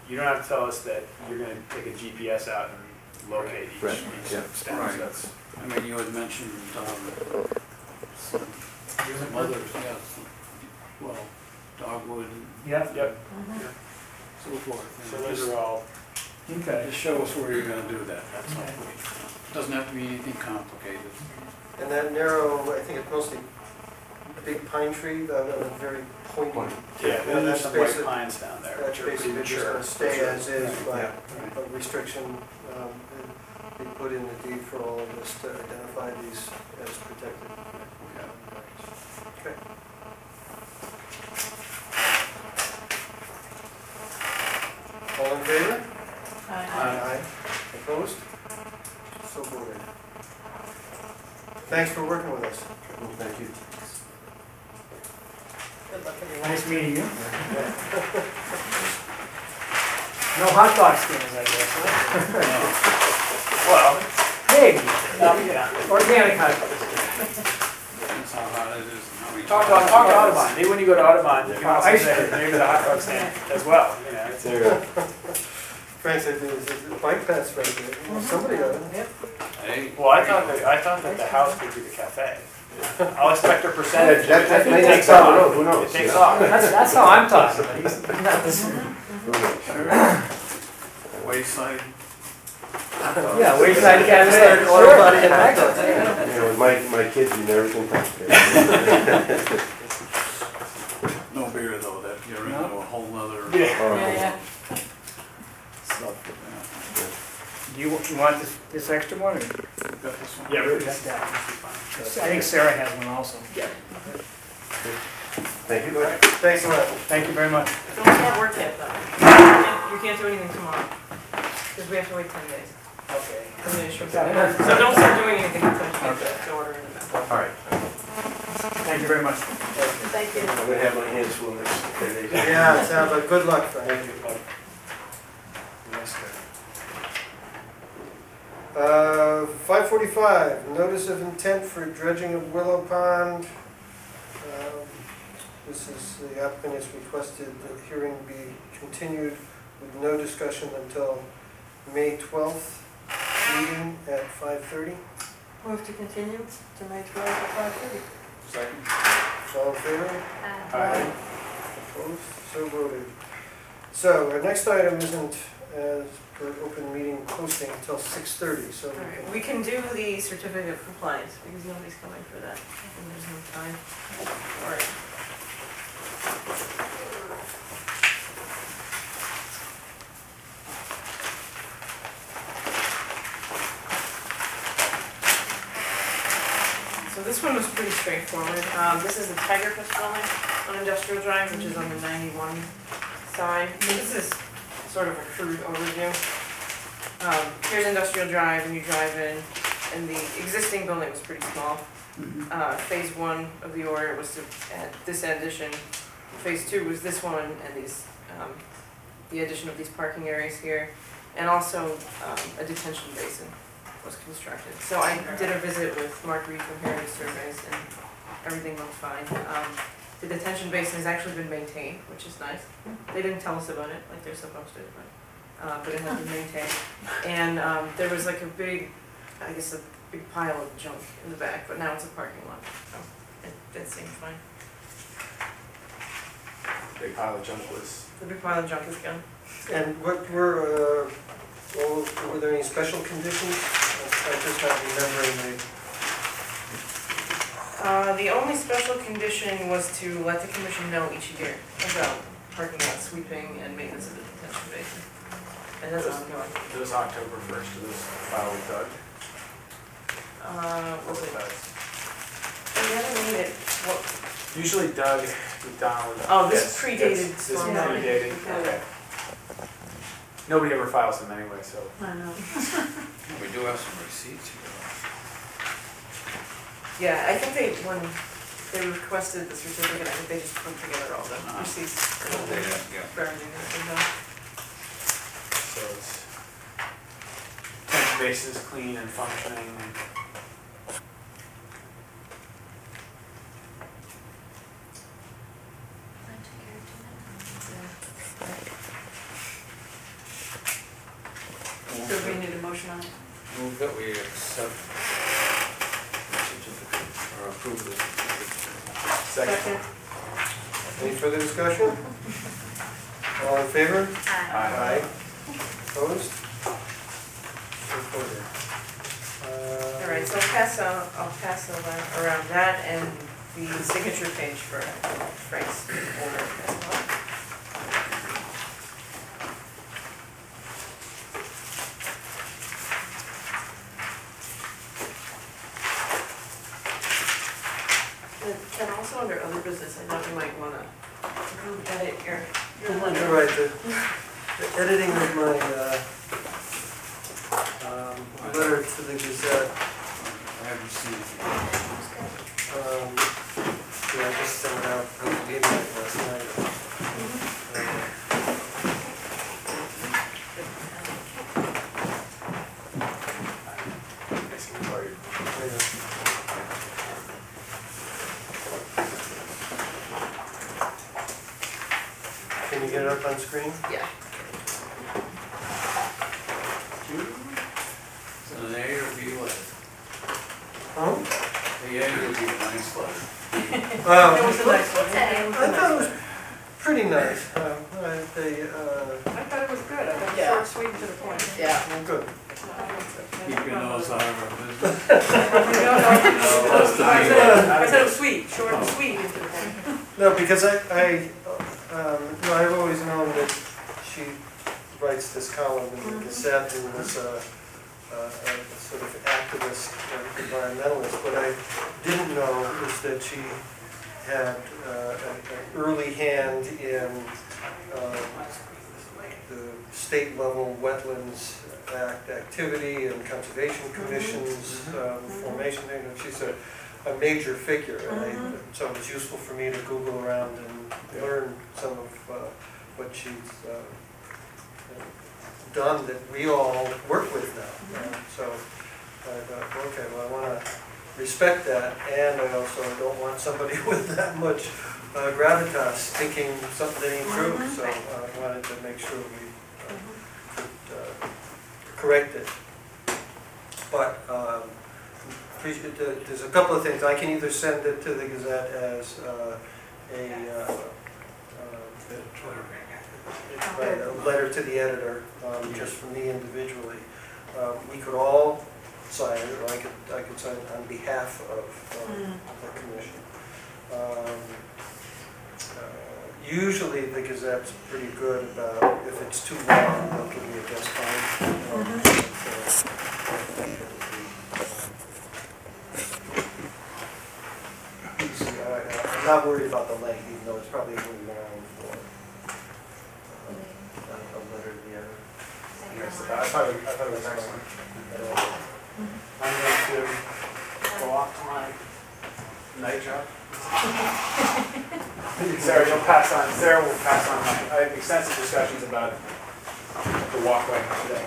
you don't have to tell us that you're gonna take a GPS out and locate Right, each yeah. stem, Right. so that's. I mean, you had mentioned, some others, yes. Well, dogwood and Yep, Yep, so forth. so And those just- are all, okay. Just show us where you're gonna do that, that's all. Okay. Doesn't have to be anything complicated. And that narrow, I think it's mostly a big pine tree, the very pointy. yeah, Yeah, there's that's some white basic- pines down there, That's which are pretty basically just mature. gonna stay as is, Yeah. but a restriction, they put in the deed for all of this to identify these as protected. Okay. All in favor? Aye. Opposed? So voted. Thanks for working with us. Well, thank you. Good luck everyone. Nice meeting you. No hot dog stands, I guess, huh? Well, Maybe, yeah. organic hot dogs. That's how hot it is and how many. Talk to Audubon, maybe when you go to Audubon, you can also Ice say, cream. maybe the hot dog stand as well, you know, it's. Frank said there's a bike path right there. Well, somebody got it. Yep. Hey. Well, I thought that the house would be the cafe. I'll expect a percentage. That It may takes not sound off. wrong, who knows? It takes off. That's how I'm talking, but he's not listening. Wayside. Yeah, wayside cafe. Auto Sure. body and hot dogs. You know, with my kids, you never can complicated. No beer though, that you're into a whole nother. Yeah, Do you want this extra one, or? Got this one? Yeah, really. Got that? I think Sarah has one also. Thank you. Thanks a lot. Thank you very much. Don't start work yet though. You can't do anything tomorrow, because we have to wait 10 days. Okay. from the insurance. So don't start doing anything until you get the order in the mail. All right. Thank you very much. Thank you. I'm gonna have my hands full next 10 days. Yeah, it sounds like good luck, Frank. Thank you. Yes, sir. 5:45, notice of intent for dredging of Willow Pond. This is, the applicant has requested the hearing be continued with no discussion until May 12th meeting at 5:30. Move to continue to May 12th at 5:30. Second. All in favor? Aye. Opposed? So voted. So our next item isn't as per open meeting posting until 6:30, so we Alright, can- we can do the certificate of compliance because nobody's coming for that and there's no time. Alright. So this one was pretty straightforward. This is the Tiger Fish building on Industrial Drive, which is on the 91 side. So this is sort of a crude overview. Here's Industrial Drive, and you drive in, and the existing building was pretty small. Phase 1 of the order was to add this addition. Phase 2 was this one, and these, the addition of these parking areas here, and also a detention basin was constructed. So I did a visit with Mark Reed from Heritage Surveys, and everything looks fine. The detention basin has actually been maintained, which is nice. They didn't tell us about it like they're supposed to, but it has been maintained. And there was like a big, I guess a big pile of junk in the back, but now it's a parking lot, so it seems fine. Big pile of junk was. The big pile of junk is gone. And what were there any special conditions? I'm just not remembering The only special condition was to let the commission know each year about parking lot sweeping and maintenance of the detention basin. And that's ongoing. It was October 1st, it was filed with Doug. Was it? Doug. We haven't made it, what, Usually Doug McDonald. oh, this Yes, predated This storm. predated, okay. Nobody ever files them anyway, so. I know. We do have some receipts here. Yeah, I think when they requested the certificate, I think they just put together all the receipts. Yeah. Burned in there. So it's, detention basin is clean and functioning. So we need a motion on it? Move that we accept the certificate, or approve the certificate. Second. any further discussion? All in favor? Aye. Opposed? So voted. All right, so I'll pass around that and the signature page for Frank's order as well. And also under other business, I thought you might wanna edit your letter. You're right, the editing of my letter to the Gazette, I haven't seen it. yeah, I just sent it out, I gave it last night. Can you get it up on screen? Yeah. So an A or B letter? Huh? The A would be a nice letter. It Um, was a nice one. I thought it was pretty nice. I thought it was good, I thought it was short, sweet, and to the point. Yeah. Good. Keep your nose out of our business. I said it was sweet, short and sweet, and to the point. No, because I've always known that she writes this column in the Gazette and was a sort of activist, environmentalist. What I didn't know is that she had an early hand in the state level Wetlands Act activity and conservation commissions formation. And she's a major figure, and so it was useful for me to Google around and learn some of what she's done that we all work with now. So I thought, okay, well, I want to respect that, and I also don't want somebody with that much gravitas thinking something that ain't true. So I wanted to make sure we could correct it. But there's a couple of things. I can either send it to the Gazette as a letter to the editor, just from me individually. We could all sign it, or I could sign it on behalf of the commission. Usually the Gazette's pretty good about, if it's too long, they'll give me a desk phone. I'm not worried about the length, even though it's probably going to be long for a letter to the editor. I thought it was excellent. I'm going to go off to my night job. Sarah will pass on I have extensive discussions about the walkway today.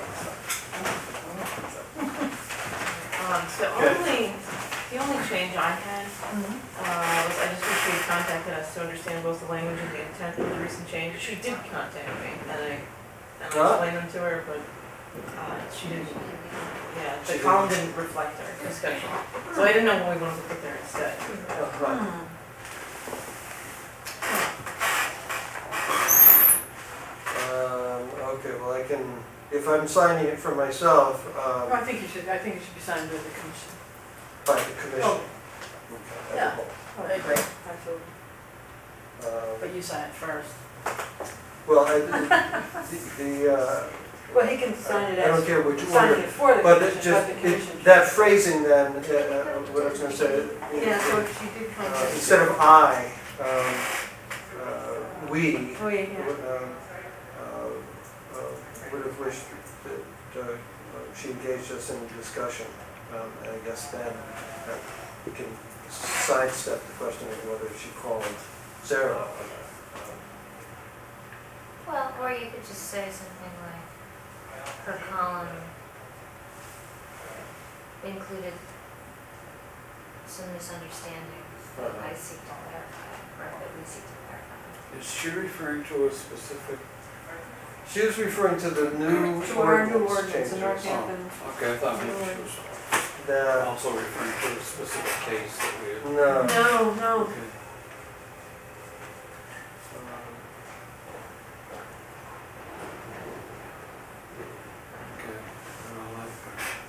The only change I had, was I just wish she had contacted us to understand both the language and the intent of the recent change. She did contact me, and I explained them to her, but, she didn't, yeah, She the column didn't reflect our discussion. So I didn't know what we wanted to put there instead. Right. Okay, well, I can, if I'm signing it for myself, I think it should be signed by the commission. by the commission. Oh. Okay, Yeah. I agree. Absolutely. But you sign it first. Well, Well, he can sign it I don't as, care which sign order, it for the but commission, it just, but the commission. that phrasing then, what I was gonna say. Yeah, so she did contact. Instead of I, we, Oh, yeah, would have wished that she engaged us in a discussion. And I guess then we can sidestep the question of whether she called Sarah. Well, or you could just say something like, her column included some misunderstandings that I seek to clarify, or that we seek to clarify. Is she referring to a specific? She was referring to the new To our new ordinance ordinance changes. in Northampton. Okay, I thought maybe she was That, also referring to a specific case that we had. no. No. Okay.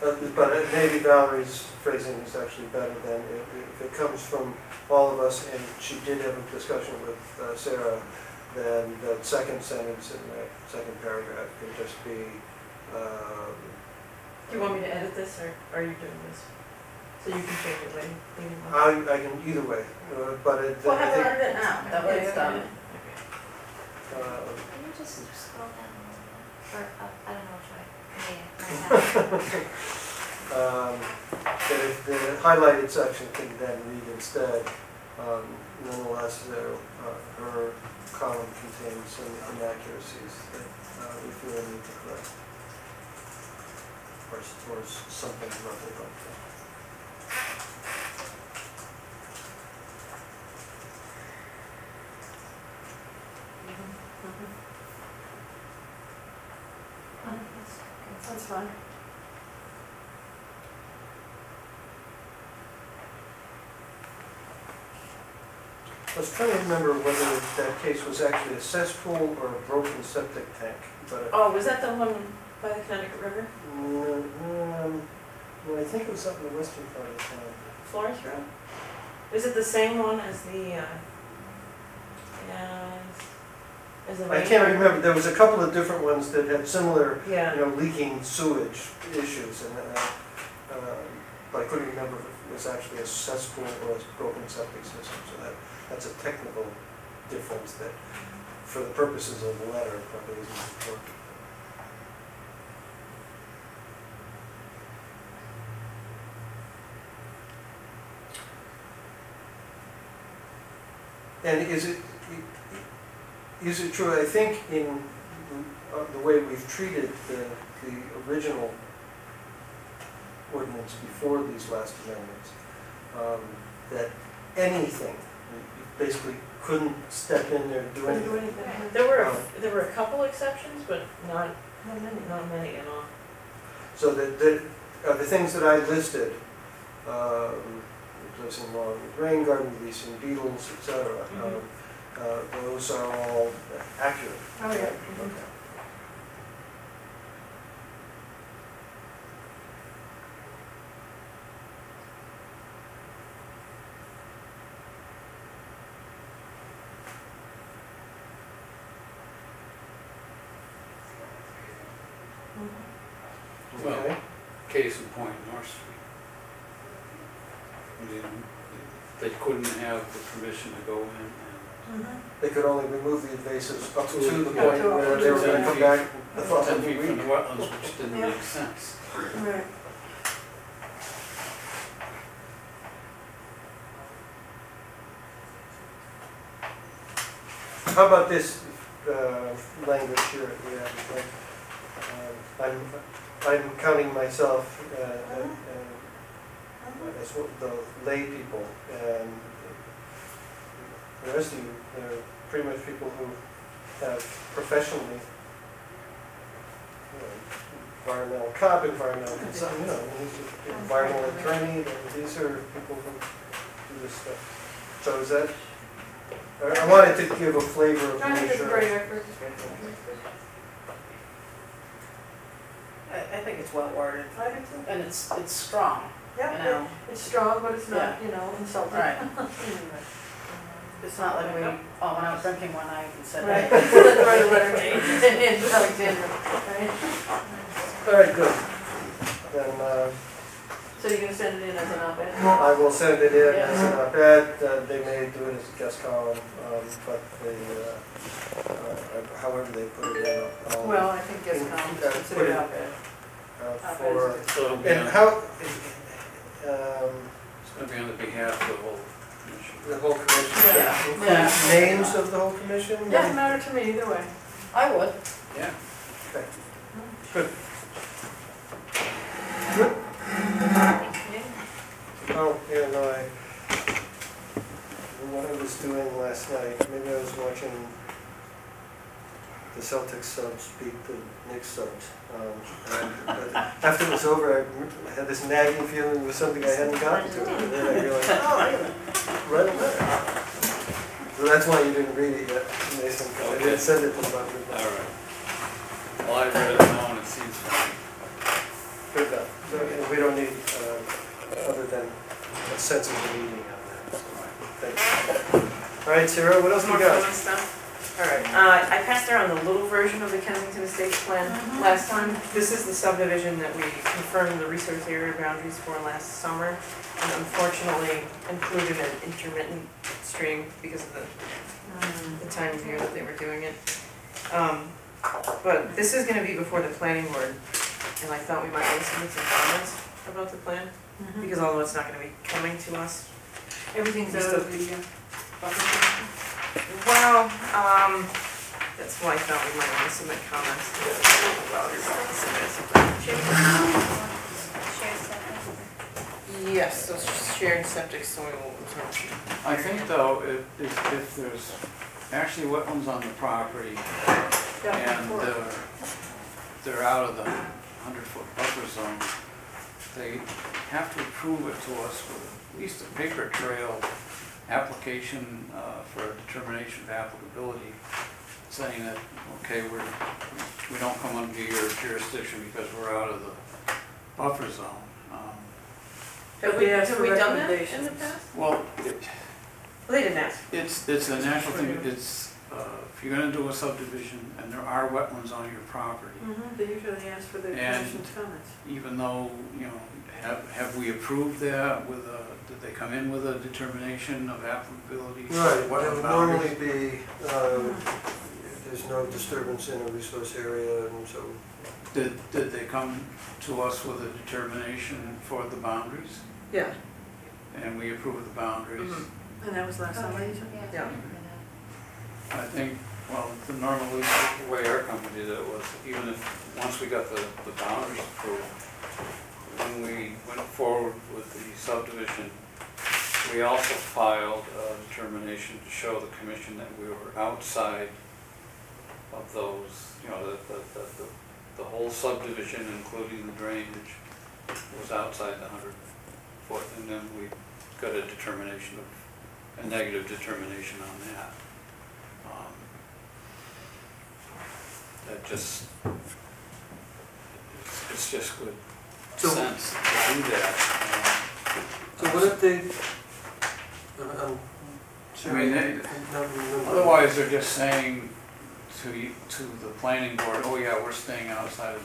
Okay. But maybe Valerie's phrasing is actually better than, if it comes from all of us, and she did have a discussion with Sarah, then that second sentence in that second paragraph can just be, Do you want me to edit this, or are you doing this? So you can change it later. I can either way, but it, Well, I have her think, edit it now, that way it's done. Can you just scroll down a little bit, or up, I don't know which way. Yeah, that if the highlighted section can then read instead, nonetheless, her column contains some inaccuracies that we feel we need to correct. Or something roughly like that. That's fine. I was trying to remember whether that case was actually a cesspool or a broken septic tank, but. Oh, was that the one by the Connecticut River? Well, I think it was up in the western part of town. Florence Road? Is it the same one as the, as the I rain can't garden? remember, there was a couple of different ones that had similar, Yeah. leaking sewage issues, and but I couldn't remember if it was actually a cesspool or a broken septic system, so that's a technical difference that, for the purposes of the letter, probably isn't important. And is it true, I think in the way we've treated the original ordinance before these last amendments, that anything, you basically couldn't step in there and do Couldn't do anything. anything. There were a couple exceptions, but not many at all. So that the things that I listed, replacing lawn with rain garden, releasing beetles, etc., those are all accurate. Oh, yeah. Okay. Well, Okay. case in point, North Street. I mean, they couldn't have the permission to go in They could only remove the invasives up to the Yeah, point to- where they were gonna come back the and 10 following feet from week. the wetlands, which didn't Yeah. make sense. Right. How about this language here? I'm counting myself as well, the lay people, and the rest of you, they're pretty much people who have professionally, environmental cop, environmental consultant, environmental attorney, these are people who do this stuff. So is that, I wanted to give a flavor of I think it's a nature. great effort. I think it's well worded, I think so. and it's strong, you Yeah, know? it's strong, but it's not, insulting. Right. It's not like we all went out drinking one night and said, Right, hey. so let's write a letter to Alexandra, right? All right, good. Then So you're gonna send it in as an op-ed? I will send it in as an op-ed. They may do it as a guest column, but however they put it in. Well, I think it's considered out there. For, So it'll be and on, how, it's gonna be on the behalf of the whole commission. the whole commission, Yeah. include Yeah. names of the whole commission? Doesn't matter to me either way. I would. Yeah. Okay. Good. Oh, yeah, no, what I was doing last night, maybe I was watching the Celtics subs beat the Knicks subs. But after it was over, I had this nagging feeling it was something I hadn't gotten to. And then I realized, oh, I gotta write a letter. So that's why you didn't read it yet, Mason, because I didn't send it to Bob. All right. Well, I've read it now and it seems fine. Good enough. So, we don't need, other than a sense of the meeting on that. Thanks. All right, Sarah, what else we More got? fun stuff. All right, I passed around the little version of the Kensington Estates plan last time. This is the subdivision that we confirmed the resource area boundaries for last summer, and unfortunately included an intermittent stream because of the time of year that they were doing it. But this is gonna be before the planning board, and I thought we might listen to some comments about the plan, because although it's not gonna be coming to us. Everything's Just out of a- the, Well, that's why I thought we might want to submit comments to about it. Yes, so shared septic soil absorption. I think though, if there's actually wetlands on the property and they're out of the 100-foot buffer zone, they have to approve it to us with at least a paper trail application for a determination of applicability, saying that, okay, we don't come under your jurisdiction because we're out of the buffer zone. Have we asked for done that in recommendations. the past? Well, They didn't ask. it's a natural thing. It's if you're going to do a subdivision and there are wetlands on your property, They usually ask for the commission's comments. even though, have we approved that with did they come in with a determination of applicability? Right, it Wetland would boundaries? normally be, there's no disturbance in a resource area, and so, Did they come to us with a determination for the boundaries? Yeah. And we approved the boundaries? Mhm. And that was last summer, you said? Yeah. I think, well, normally the way our company did it was, even if, once we got the boundaries approved, when we went forward with the subdivision, we also filed a determination to show the commission that we were outside of those, the whole subdivision, including the drainage, was outside the 100-foot, and then we got a determination of, a negative determination on that. That just, it's just good So- sense to do that. so what if they, I mean, no, otherwise they're just saying to the planning board, oh yeah, we're staying outside of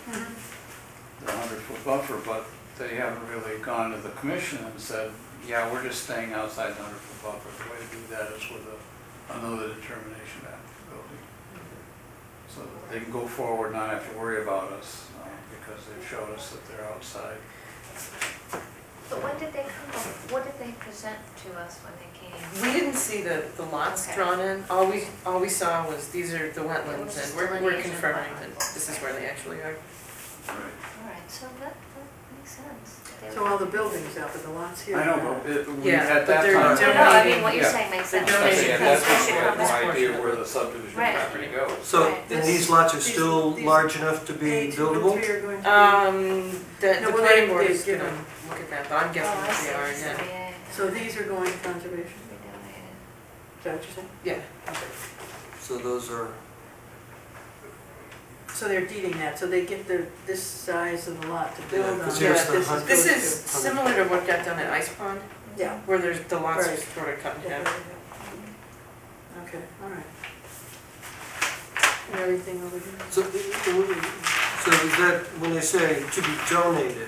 the 100-foot buffer, but they haven't really gone to the commission and said, yeah, we're just staying outside the 100-foot buffer. The way to do that is with another determination of applicability. So that they can go forward, not have to worry about us, because they've showed us that they're outside. But when did they come, what did they present to us when they came? We didn't see the lots Okay. drawn in. All we saw was these are the It wetlands, was and just we're delineation confirming of that wetlands. this is where they actually are. Right. All right, so that makes sense. They're- So all the buildings out, but the lots here. I know, but we, Yeah, at but that they're time. No, no, I mean, what you're Yeah. saying makes They're sense. donating Yeah, to that's this what we portion had of this no idea portion of where it. the subdivision Right. property goes. So, Right. and these lots are These- still these- large enough to be A, 2, and buildable? 3 are going to be. The No, well, planning they- board they is give gonna them. look at that, but I'm Oh, guessing I that see, they are, I see, yeah. yeah. So these are going to conservation, We donated. is that what you're saying? Yeah. So those are, So they're deeding that, so they get this size of the lot to build Yeah, on. 'cause here's Yeah, the this is hunt- This goes is to- similar to what got done at Ice Pond, Yeah. where there's, the lots are Right. sort of cut in Yeah, half. yeah. Okay, all right. And everything over here? so is that, when they say to be donated,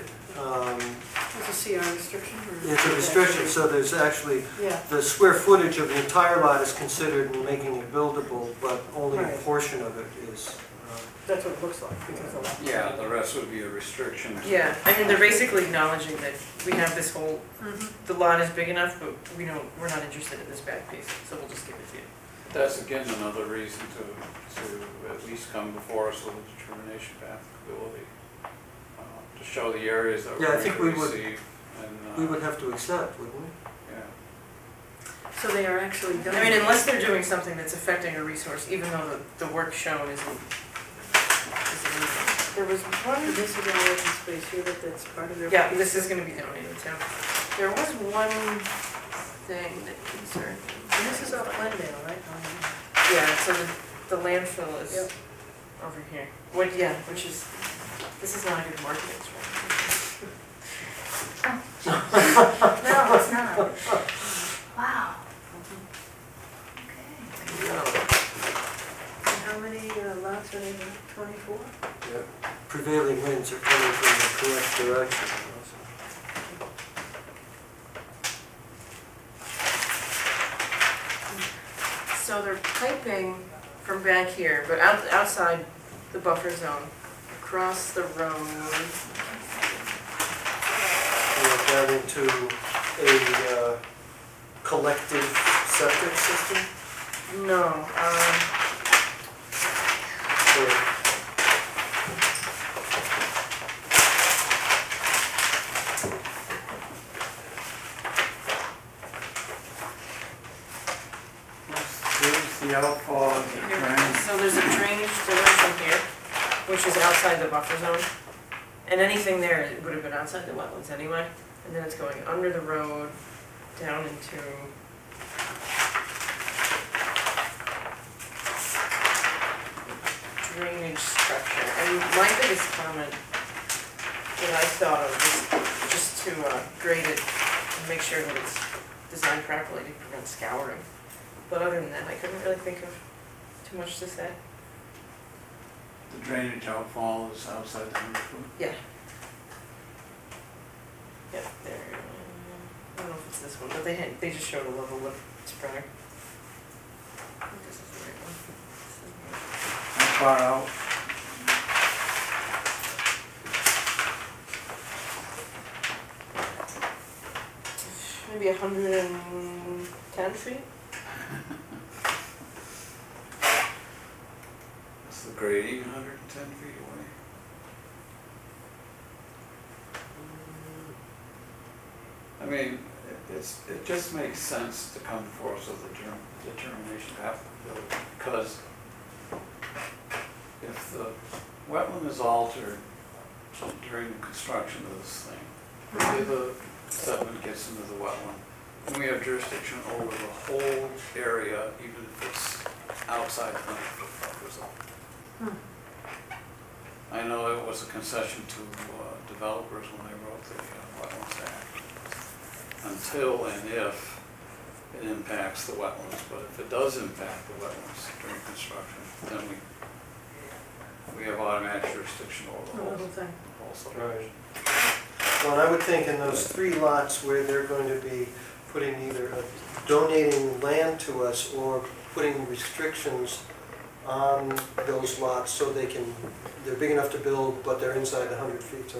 It's a CR restriction or? it's a restriction, so there's actually, Yeah, the square footage of the entire lot is considered in making it buildable, but only a Right. portion of it is. that's what it looks like, because the lot. Yeah, the rest would be a restriction. Yeah, I mean, they're basically acknowledging that we have this whole, Mhm. the lot is big enough, but we're not interested in this back piece, so we'll just give it to you. That's again another reason to at least come before us with a determination of applicability. To show the areas that Yeah, I we're think going we to would- receive and, We would have to accept, wouldn't we? yeah. So they are actually done. I mean, unless they're doing something that's affecting a resource, even though the work shown isn't legal. There was one, This is an open space here, that's part of their. yeah, this is gonna be donated too. There was one thing that concerned me. And this is off Glendale, right? Yeah, so the landfill is Yep. over here. What, yeah, which is, this is not a good marketing strategy. No, it's not. Wow. Okay. And how many lots are they, 24? Prevailing winds are coming from the correct direction. So they're piping from back here, but outside the buffer zone, across the road. We're down into a collective septic system. No, Or- Here's the outfall of the drain. so there's a drainage diversion here, which is outside the buffer zone. And anything there would have been outside the wetlands anyway. And then it's going under the road, down into drainage structure. And my biggest comment that I thought of was just to grade it and make sure that it's designed properly to prevent scouring. But other than that, I couldn't really think of too much to say. The drainage outfall is outside the 100-foot. Yeah. Yeah, there. I don't know if it's this one, but they just showed a level lip spreader. I think this is the right one. How far out? Maybe 110 feet? Is the grading 110 feet away? I mean, it just makes sense to come before us with a determination of applicability, because if the wetland is altered during the construction of this thing, maybe the sediment gets into the wetland, and we have jurisdiction over the whole area, even if it's outside the 100-foot buffer zone. I know it was a concession to developers when they wrote the Wetlands Act, until and if it impacts the wetlands. But if it does impact the wetlands during construction, then we have automatic jurisdiction over The the little thing. whole subdivision. Well, and I would think in those 3 lots where they're going to be putting either donating land to us or putting restrictions on those lots so they're big enough to build, but they're inside the 100 feet, so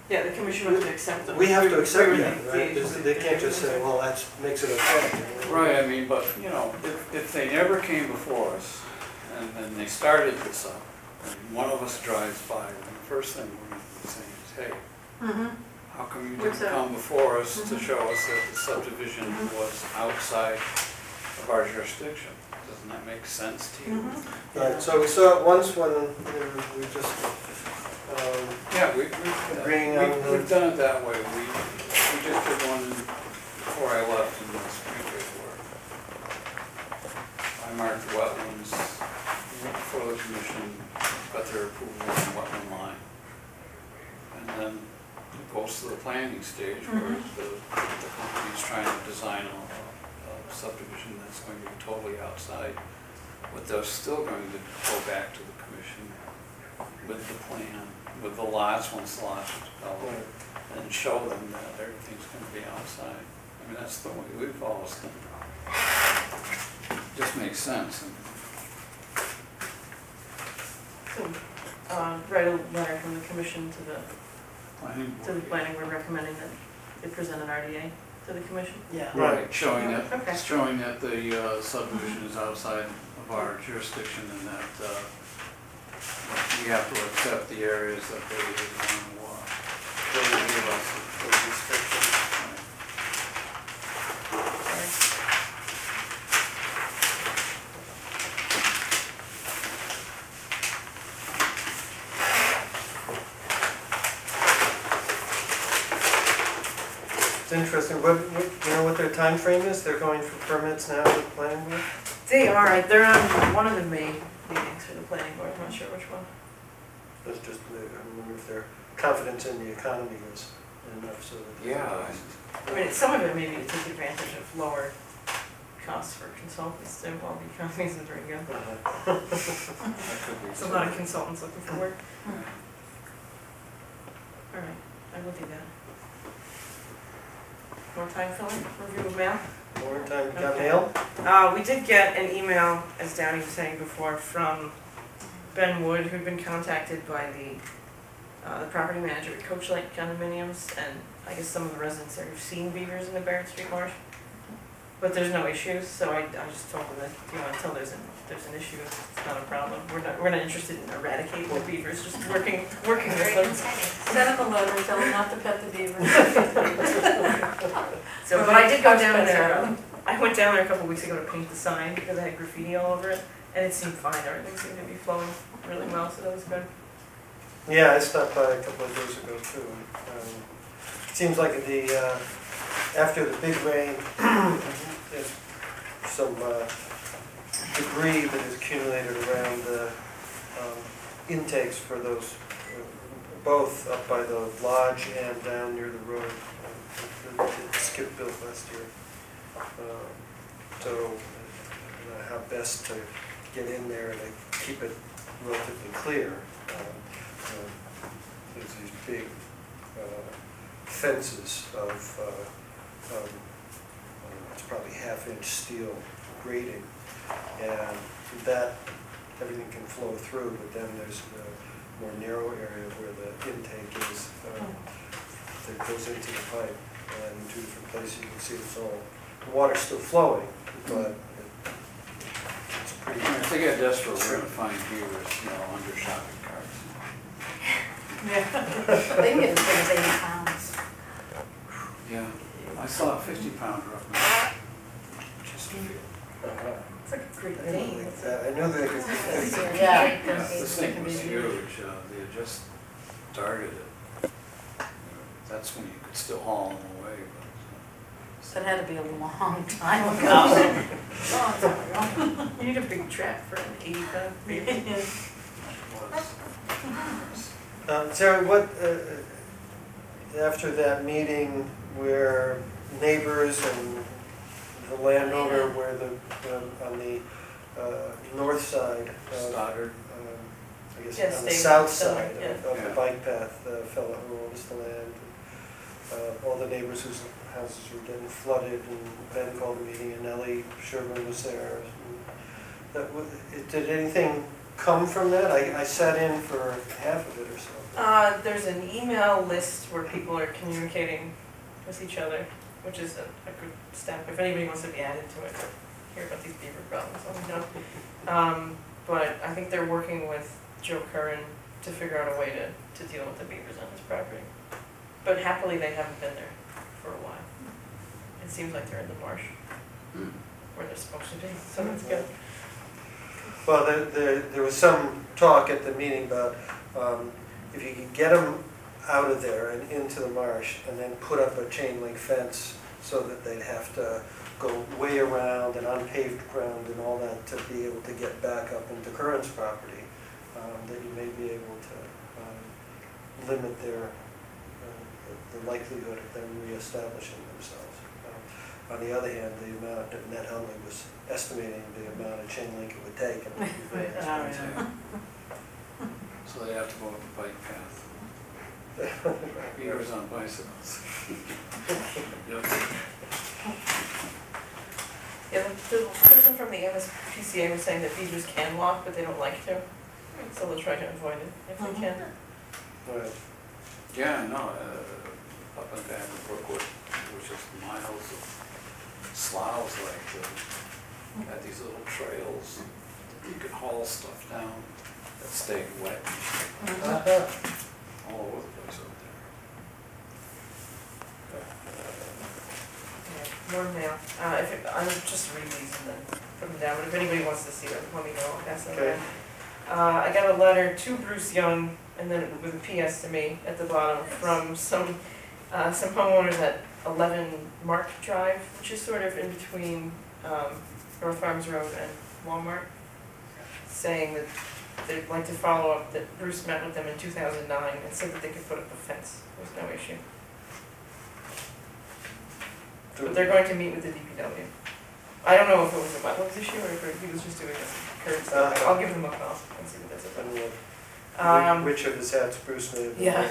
Yeah, the commission would have to accept them. we have to accept Agree that, with right? the- 'Cause they can't just say, well, that makes it okay. Right, I mean, but, you know, if they never came before us, and then they started this up, and one of us drives by, and the first thing we're saying is, hey, Mm-hmm. how come you What's didn't that? come before us to show us that the subdivision was outside of our jurisdiction? Doesn't that make sense to you? Right, so we saw it once when we just, Yeah, Agreeing on the- we've done it that way. We just did one before I left in the Springfield where I marked the wetlands for the commission, got their approval on the wetland line. And then it goes to the planning stage where the company's trying to design a subdivision that's going to be totally outside. But they're still going to go back to the commission with the plan, with the lots, once the lots are developed, and show them that everything's gonna be outside. I mean, that's the way we've always done it. Just makes sense. So, write a letter from the commission to the Planning planning board recommending that they present an RDA to the commission? Yeah. Right, showing Okay. that the subdivision is outside of our jurisdiction and that we have to accept the areas that they want to give us those restrictions. it's interesting, you know what their time frame is? They're going for permits now with the planning board? They are, they're on one of the May meetings for the planning board, I'm not sure which one. That's just, I wonder if their confidence in the economy is enough so that. Yeah. I mean, some of it may be to take advantage of lower costs for consultants too, while the economy isn't very good. Uh-huh. That could be. There's a lot of consultants looking for work. All right, I will do that. More time, Phil, review of mail? More time, got Okay. mail? We did get an email, as Downey was saying before, from Ben Wood, who'd been contacted by the property manager at Coach Lake Condominiums, and I guess some of the residents there have seen beavers in the Barrett Street Marsh. But there's no issues, so I just told them that, until there's an issue, it's not a problem. We're not interested in eradicating the beavers, just working with Very them. concerning. Send them a letter and tell them not to pet the beaver. So, but I did go down there, I went down there a couple weeks ago to paint the sign because I had graffiti all over it, and it seemed fine, everything seemed to be flowing really well, so that was good. Yeah, I stopped by a couple of days ago too. It seems like after the big rain, there's some debris that is accumulated around the intakes for those, both up by the lodge and down near the road. The skip built last year. So, I don't know how best to get in there and keep it relatively clear. There's these big fences of, it's probably half-inch steel grating, and that, everything can flow through, but then there's a more narrow area where the intake is, that goes into the pipe, and in two different places you can see it's all, the water's still flowing, but it's pretty. If they get desperate, we're gonna find beavers, under shopping carts. They can get as big as 80 pounds. Yeah, I saw a 50-pound roughneck. It's like a Great I Dane. know that. I know they could. Yeah. This thing was huge, they had just started it. That's when you could still haul them away, That had to be a long time ago. You need a big trap for an 80-pound beaver. but it was. Sarah, what, after that meeting where neighbors and the landowner where on the north side, Stoddard. I guess Yes, on the David, south so, side yeah. of the Yeah. bike path, the fellow who owns the land, all the neighbors whose houses were getting flooded, and Ben called a meeting, and Ellie Sherman was there. Did anything come from that? I sat in for half of it or so. There's an email list where people are communicating with each other, which is a good step. If anybody wants to be added to it, or hear about these beaver problems, let me know. But I think they're working with Joe Curran to figure out a way to deal with the beavers on his property. but happily they haven't been there for a while. It seems like they're in the marsh, where they're supposed to be, so that's good. Well, there was some talk at the meeting about if you could get them out of there and into the marsh and then put up a chain link fence so that they'd have to go way around and unpaved ground and all that to be able to get back up into Curran's property, that you may be able to limit their, the likelihood of them reestablishing themselves. On the other hand, the amount that Ned Hunley was estimating the amount of chain link it would take, and it would be very expensive. So they have to go up the bike path. Beavers on bicycles. Yep. Yeah, the person from the MSPCA was saying that beavers can walk, but they don't like to, so they'll try to avoid it if they can. Right. Yeah, I know, up and down in Brookwood, which is miles of sloughs, like, had these little trails, you could haul stuff down that stayed wet, all over the place up there. More mail. I'll just read these and then put them down, but if anybody wants to see them, let me know, I'll pass them Okay. around. I got a letter to Bruce Young, and then with a PS to me at the bottom, from some homeowners at 11 Mark Drive, which is sort of in between North Farms Road and Walmart, saying that they'd like to follow up that Bruce met with them in 2009 and said that they could put up a fence. There's no issue. But they're going to meet with the DPW. I don't know if it was a wetlands issue or if he was just doing this current stuff. I'll give them a call and see what that's about. Which of his hats Bruce may have been Yeah.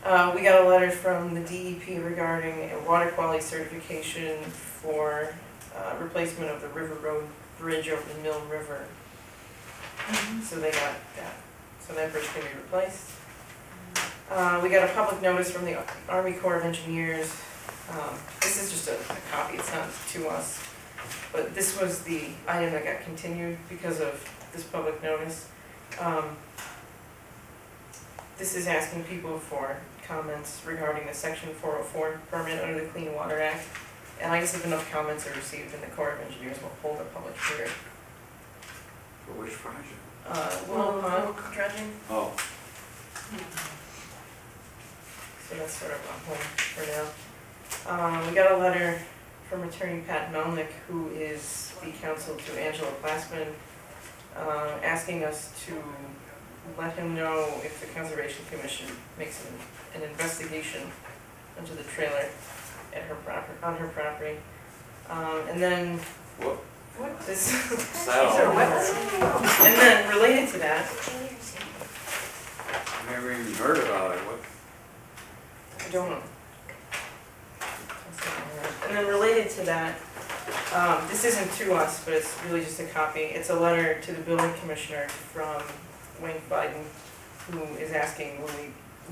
wearing. We got a letter from the DEP regarding a water quality certification for replacement of the River Road Bridge over the Mill River. So they got that. So that bridge can be replaced. We got a public notice from the Army Corps of Engineers. This is just a copy, it's not to us. But this was the item that got continued because of this public notice. This is asking people for comments regarding the Section 404 permit under the Clean Water Act. And I guess if enough comments are received, then the Corps of Engineers will hold a public hearing. For which project? Willow Pond dredging, Oh, so that's sort of on hold for now. We got a letter from Attorney Pat Melnick, who is the counsel to Angela Glassman, asking us to let him know if the Conservation Commission makes an investigation into the trailer at her on her property. And then what? this What's that all these are about? wetlands. And then related to that, I never even heard about it, what? I don't know. And then related to that, this isn't to us, but it's really just a copy. It's a letter to the building commissioner from Wayne Biden, who is asking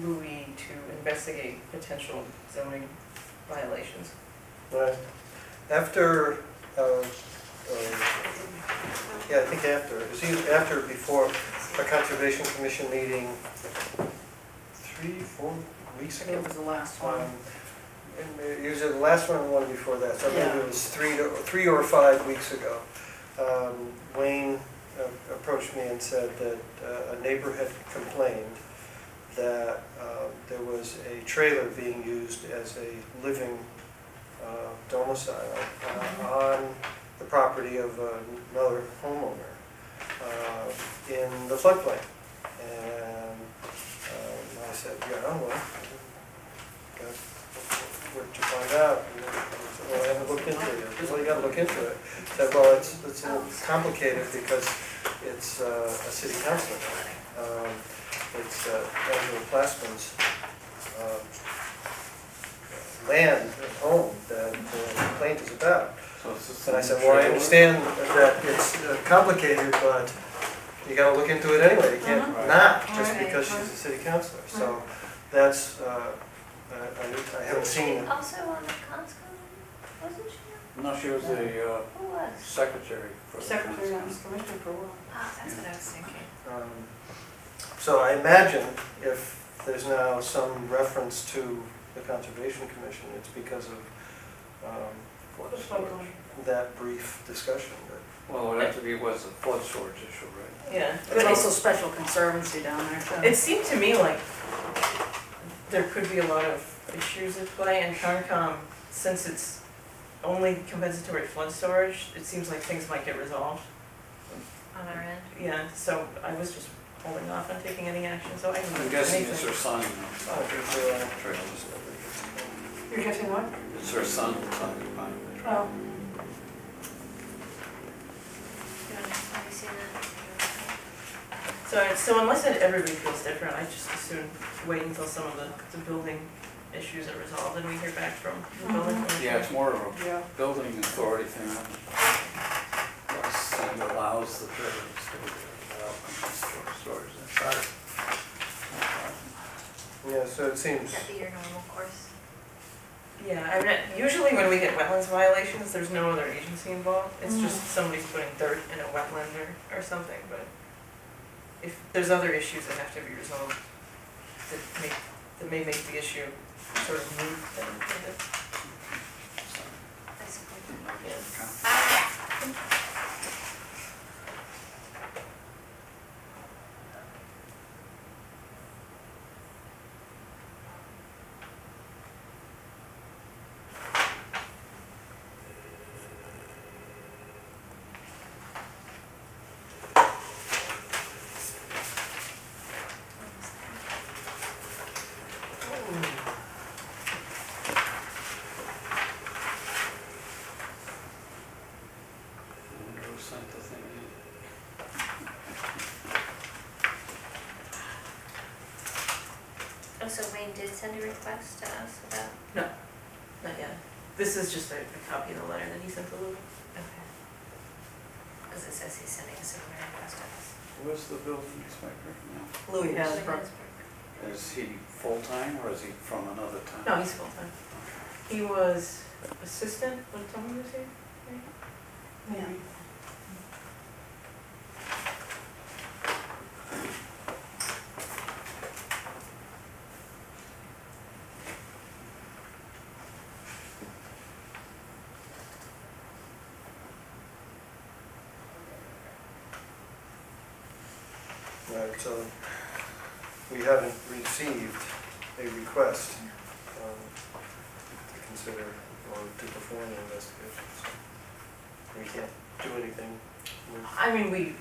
Louis to investigate potential zoning violations. Right. After, yeah, I think after, it was either after or before a Conservation Commission meeting 3-4 weeks ago. It was the last one. And it was the last one and one before that, so I believe Yeah. it was 3 or 5 weeks ago. Wayne approached me and said that a neighbor had complained that there was a trailer being used as a living domicile on the property of another homeowner in the floodplain. And I said, yeah, well, where'd you find out? And he said, well, I haven't looked into it yet. Well, you gotta look into it. I said, well, it's a little complicated because it's a city councilor. It's Angela Plassman's land and home that the complaint is about. So it's just And I said, well, I understand that it's complicated, but you gotta look into it anyway. You can't not, just Right. because she's a city councilor. So that's, I haven't seen it. Also on the conscom, wasn't she? No, she was the Who was? secretary for the Secretary council. on this commission for a while. Ah, that's what I was thinking. So I imagine if there's now some reference to the Conservation Commission, it's because of The floodplain. that brief discussion. But Well, it would have to be, was a flood storage issue, right? Yeah. There's also special conservancy down there too. It seemed to me like there could be a lot of issues at play, and Concom, since it's only compensatory flood storage, it seems like things might get resolved. On our end. Yeah, so I was just holding off on taking any action, so I didn't I'm do guessing anything. it's her son, trails. You're guessing what? It's her son that's occupying the trail. Oh, Have you seen that? So unless everybody feels different, I just assume wait until some of the building issues are resolved and we hear back from the building commissioner. Yeah, it's more of a yeah. building authority thing. Plus, it allows the trailers to allow storage inside. yeah, so it seems, That'd be your normal course. Yeah, I mean, usually when we get wetlands violations, there's no other agency involved. It's just somebody's putting dirt in a wetland or something, but if there's other issues that have to be resolved that may make the issue sort of moot, then I suppose. yeah. Who sent the thing in? Oh, so Wayne did send a request to us about, Not yet. This is just a copy of the letter that he sent to Lou. okay. Because it says he's sending a similar request to us. Where's the building inspector now? Louis has So from, Is he full-time or is he from another town? no, he's full-time. He was assistant when Tony was here, right? Maybe. right, so we haven't received a request to consider or to perform an investigation, so we can't do anything. I mean, we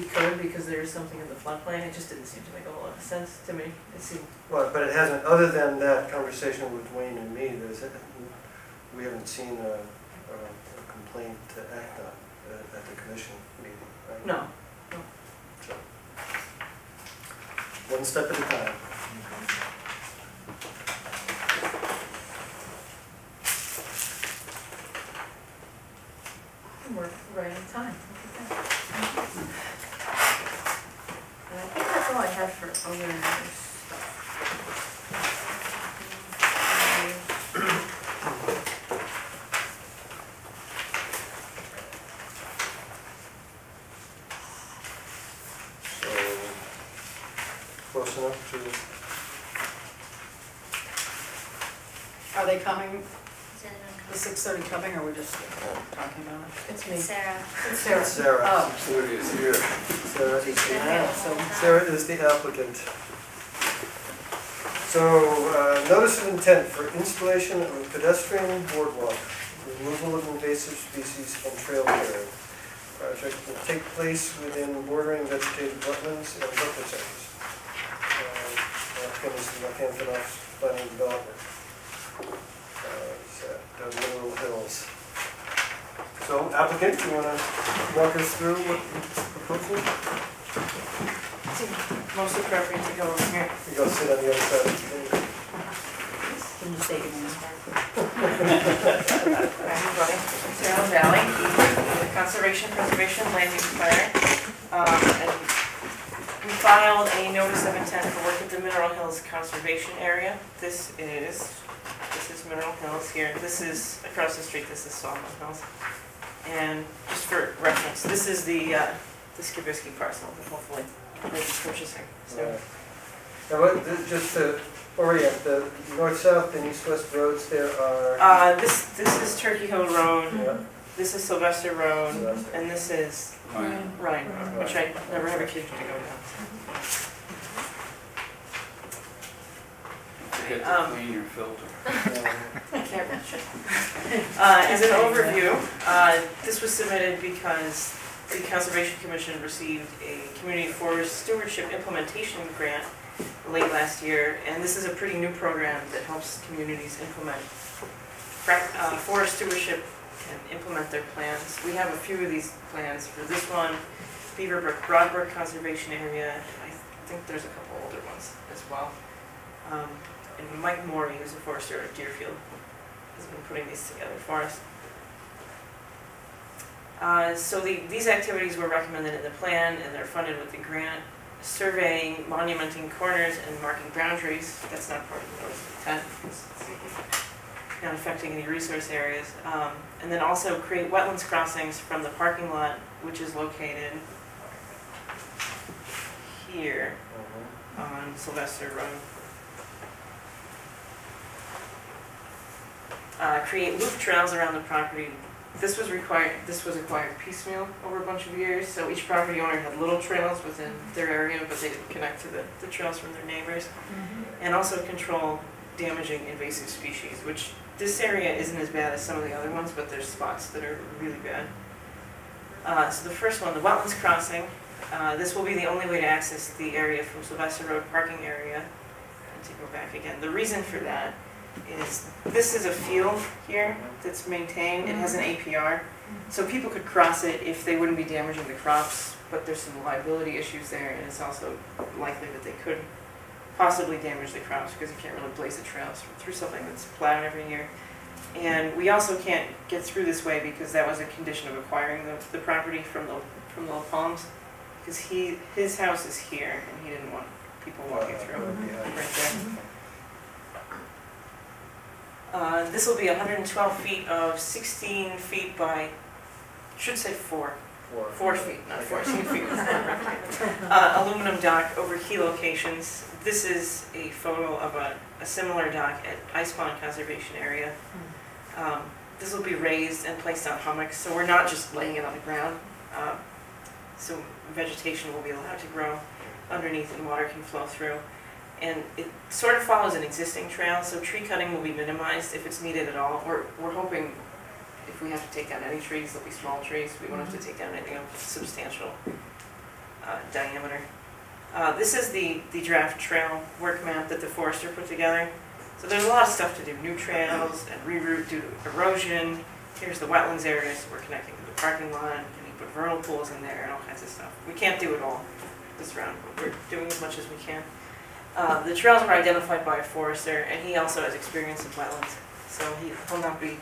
could because there is something in the floodplain, it just didn't seem to make a whole lot of sense to me. It seemed, Well, but it hasn't, other than that conversation with Wayne and me, we haven't seen a complaint to act on at the commission meeting, right? no. So, one step at a time. We're right on time. Look at that. And I think that's all I have for other stuff. So, close enough to, Are they coming, Is anyone the 6:30 coming, or we're just talking about it? It's coming? me. Sarah. It's Sarah. Sarah. Oh, 6:30 is here. Sarah is the, Yeah, so- Sarah is the applicant. So, notice of intent for installation of a pedestrian boardwalk, removal of invasive species and trail clearing. Project will take place within bordering vegetated wetlands and buffer zones. Applicant is the Northampton Office of Planning and Development. It's at Mineral Hills. So applicant, you want to walk us through what you're proposing? It's most appropriate to go over here. You go sit on the other side of the table. can you say your name? Everybody, Sarah Valley, Conservation Preservation Land Use Planner. And we filed a notice of intent for work at the Mineral Hills Conservation Area. This is Mineral Hills here. This is across the street, this is Sawmill Hills. And just for reference, this is the Skibisky parcel that hopefully we'll be purchasing. So Now, just to Oh, yeah, the north-south and east-west roads there are, This is Turkey Hill Road, yeah, this is Sylvester Road, Sylvester. and this is Fine. Rhine Road, which I never have a kid to go down. Forget to clean your filter. I can't reach it. As an overview, this was submitted because the Conservation Commission received a Community Forest Stewardship Implementation Grant late last year, and this is a pretty new program that helps communities implement forest stewardship and implement their plans. We have a few of these plans for this one, Beaverbrook Broadbrook Conservation Area. I think there's a couple older ones as well. And Mike Morey, who's a forester at Deerfield, has been putting these together for us. So these activities were recommended in the plan, and they're funded with the grant. Surveying, monumenting corners, and marking boundaries. That's not part of the notice of intent, because it's not affecting any resource areas. And then also create wetlands crossings from the parking lot, which is located here on Sylvester Road. Create loop trails around the property. This was acquired piecemeal over a bunch of years, so each property owner had little trails within their area, but they didn't connect to the trails from their neighbors. And also control damaging invasive species, which this area isn't as bad as some of the other ones, but there's spots that are really bad. So the first one, the wetlands crossing. This will be the only way to access the area from Sylvester Road parking area. And to go back again, the reason for that is this is a field here that's maintained. It has an APR, so people could cross it if they wouldn't be damaging the crops, but there's some liability issues there, and it's also likely that they could possibly damage the crops because you can't really blaze the trails through something that's plowed every year. And we also can't get through this way because that was a condition of acquiring the property from the La Palms, because his house is here and he didn't want people walking through right there. This will be 112 feet of 16 feet by, should say 4 feet, not 14 feet. Aluminum dock over key locations. This is a photo of a similar dock at Ice Pond Conservation Area. This will be raised and placed on hummocks, so we're not just laying it on the ground. So vegetation will be allowed to grow underneath and water can flow through. And it sort of follows an existing trail, so tree cutting will be minimized if it's needed at all. We're hoping if we have to take down any trees, they'll be small trees. We won't have to take down anything of substantial diameter. This is the draft trail work map that the forester put together. So there's a lot of stuff to do, new trails and reroute due to erosion. Here's the wetlands area, so we're connecting to the parking lot, and you put vernal pools in there and all kinds of stuff. We can't do it all this round, but we're doing as much as we can. The trails were identified by a forester, and he also has experience in wetlands, so he will not be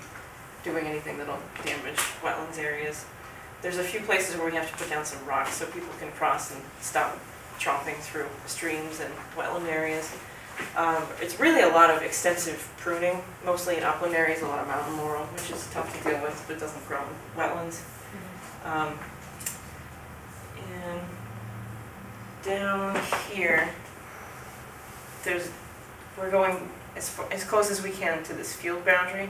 doing anything that'll damage wetlands areas. There's a few places where we have to put down some rocks so people can cross and stop chomping through streams and wetland areas. It's really a lot of extensive pruning, mostly in upland areas, a lot of mountain laurel, which is tough to deal with, but doesn't grow in wetlands. And down here, we're going as close as we can to this field boundary,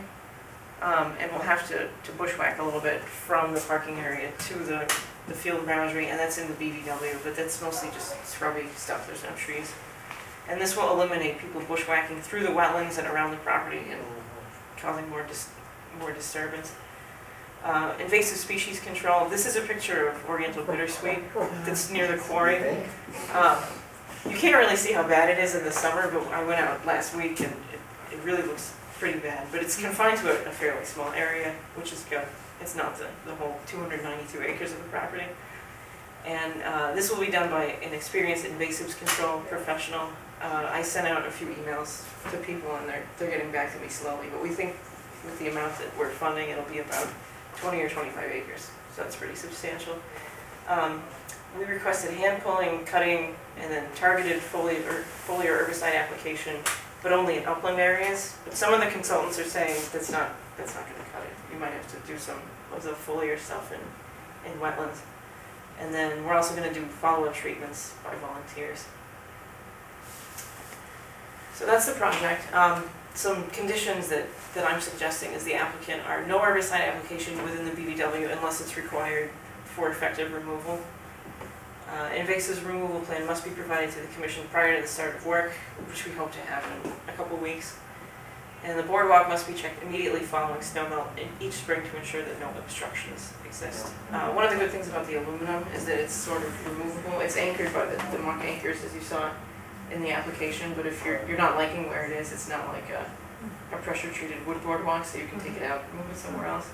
and we'll have to bushwhack a little bit from the parking area to the field boundary, and that's in the BVW, but that's mostly just scrubby stuff, there's no trees. And this will eliminate people bushwhacking through the wetlands and around the property and causing more disturbance. Invasive species control. This is a picture of Oriental bittersweet that's near the quarry. You can't really see how bad it is in the summer, but I went out last week and it really looks pretty bad. But it's confined to a fairly small area, which is good. It's not the whole 292 acres of the property. And this will be done by an experienced invasives control professional. I sent out a few emails to people and they're getting back to me slowly, but we think with the amount that we're funding, it'll be about 20 or 25 acres, so that's pretty substantial. We requested hand pulling, cutting, and then targeted foliar herbicide application, but only in upland areas. But some of the consultants are saying that's not going to cut it. You might have to do some of the foliar stuff in wetlands. And then we're also going to do follow-up treatments by volunteers. So that's the project. Some conditions that I'm suggesting is the applicant are no herbicide application within the BBW unless it's required for effective removal. Invasive removal plan must be provided to the commission prior to the start of work, which we hope to have in a couple weeks. And the boardwalk must be checked immediately following snow melt in each spring to ensure that no obstructions exist. One of the good things about the aluminum is that it's sort of removable. It's anchored by the muck anchors, as you saw in the application, but if you're not liking where it is, it's not like a pressure treated wood boardwalk, so you can take it out and move it somewhere else.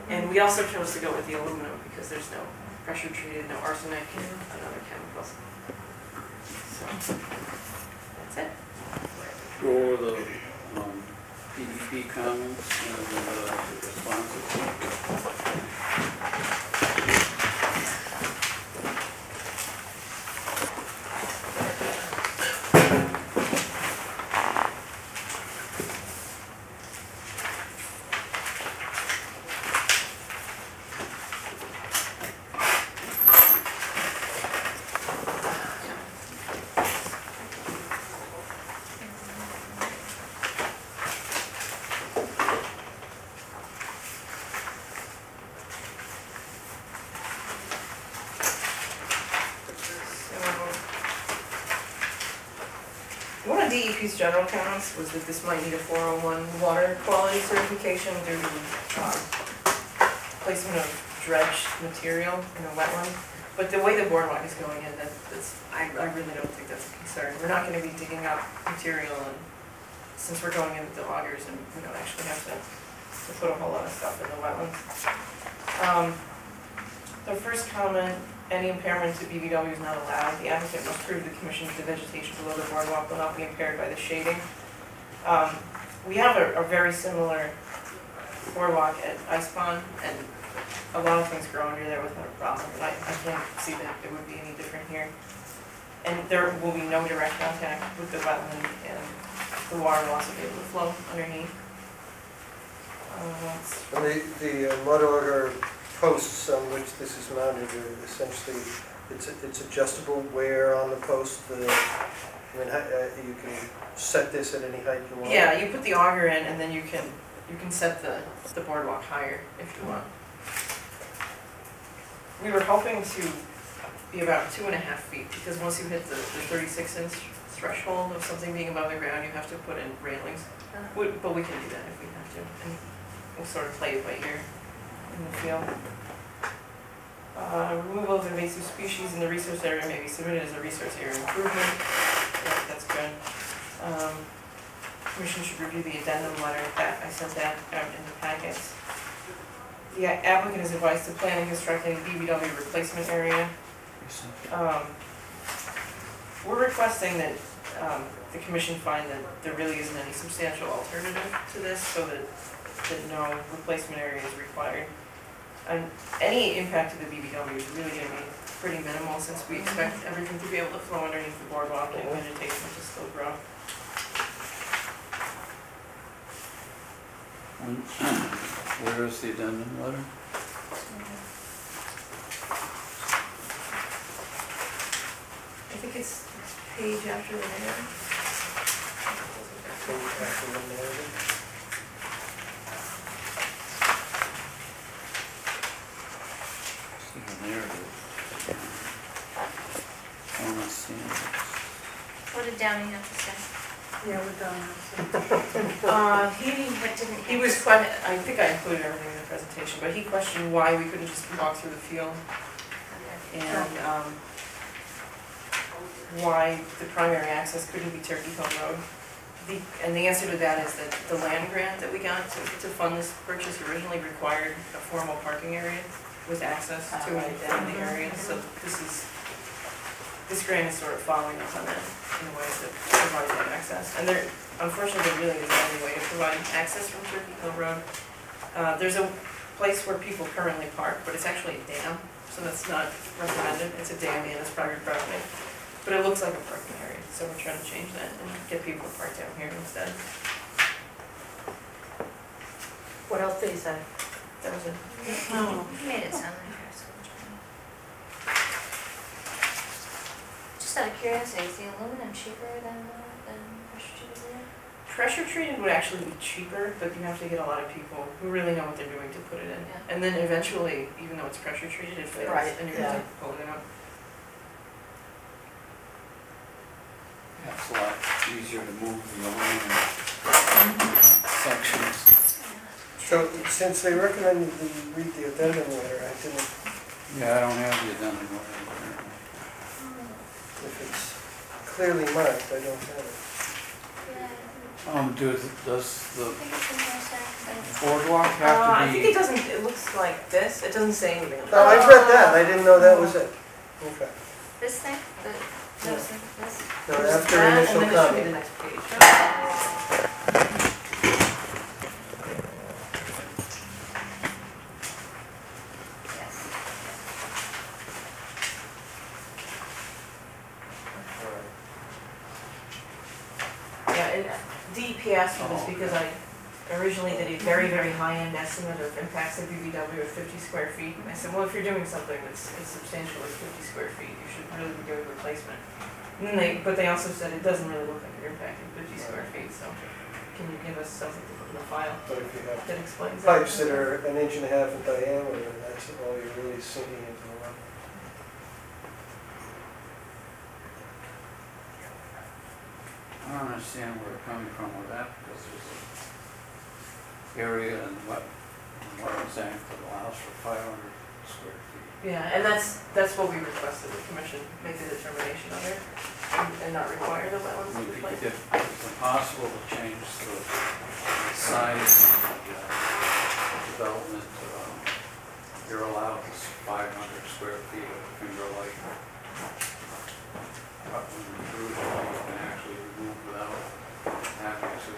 And we also chose to go with the aluminum because there's no pressure treated, no arsenic and other chemicals. So that's it. Go over the PDP comments and responses. One of DEP's general comments was that this might need a 401 water quality certification due to placement of dredged material in a wetland. But the way the boardwalk is going in, I really don't think that's a concern. We're not going to be digging up material, and since we're going in with the augers, and we don't actually have to put a whole lot of stuff in the wetlands. The first comment, any impairment to BVW is not allowed. The applicant must prove the commission that the vegetation below the boardwalk will not be impaired by the shading. We have a very similar boardwalk at Ice Pond, and a lot of things grow under there without a problem, but I can't see that it would be any different here. And there will be no direct contact with the wetland, and the water will also be able to flow underneath. And the mud auger posts on which this is mounted are essentially, it's adjustable where on the post, you can set this at any height you want? Yeah, you put the auger in, and then you can set the boardwalk higher if you want. We were hoping to be about 2.5 feet, because once you hit the 36-inch threshold of something being above the ground, you have to put in railings. But we can do that if we have to, and we'll sort of play it by ear in the field. Removal of invasive species in the resource area may be submitted as a resource area improvement. Yeah, that's good. Commission should review the addendum letter that I sent out in the packets. The applicant is advised to plan and construct a BVW replacement area. We're requesting that the commission find that there really isn't any substantial alternative to this, so that no replacement area is required. And any impact to the BVW is really going to be pretty minimal, since we expect everything to be able to flow underneath the boardwalk and vegetation to still grow. Where is the addendum letter? I think it's page after the narrative. What did Downey have to say? Yeah, we're done. He was quite, I think I included everything in the presentation, but he questioned why we couldn't just walk through the field, and why the primary access couldn't be Turkey Hill Road. And the answer to that is that the land grant that we got to fund this purchase originally required a formal parking area with access to it in the area, so this grant is sort of following up on that in a way that provides that access. And unfortunately, there really isn't any way to provide access from Turkey Hill Road. There's a place where people currently park, but it's actually a dam, so that's not recommended. It's a dam and it's private property. But it looks like a parking area, so we're trying to change that and get people to park down here instead. What else did he say? That was it. Oh. You made it sound like our school. Just out of curiosity, is the aluminum cheaper than pressure treated wood? pressure treated would actually be cheaper, but you have to get a lot of people who really know what they're doing to put it in. Yeah. And then eventually, even though it's pressure treated, it fails, Right, and you yeah. have to pull it out. Yeah, it's a lot easier to move the aluminum sections. So since they recommended we read the addendum letter, I didn't, Yeah, I don't have the addendum letter. if it's clearly marked, I don't have it. Does the I think it's in there, sir. boardwalk I have to think be? it doesn't, it looks like this, it doesn't say anything. Oh, I've read that, I didn't know that was it. Okay. This thing, no, this, No, There's after that, initial and then it should be the comment. next page. yes. Yeah, and DEP asked for this because I originally did a very, very high-end estimate of impacts of BBW of 50 square feet. And I said, well, if you're doing something that's substantially 50 square feet, you should really be doing replacement. And then but they also said it doesn't really look like you're impacting 50 square feet, so can you give us something to put in the file But if you have that explains that? pipes that are 1.5 inches in diameter, that's all you're really sinking into the water. I don't understand where they're coming from with that, because there's an area in Wetlands Act that allows for 500 square feet. Yeah, and that's what we requested, the commission make a determination of it and not require the wetlands to be placed. If it's impossible to change the size of the development, you're allowed this 500 square feet of Finger Lake wetland intrusion you can actually remove without having to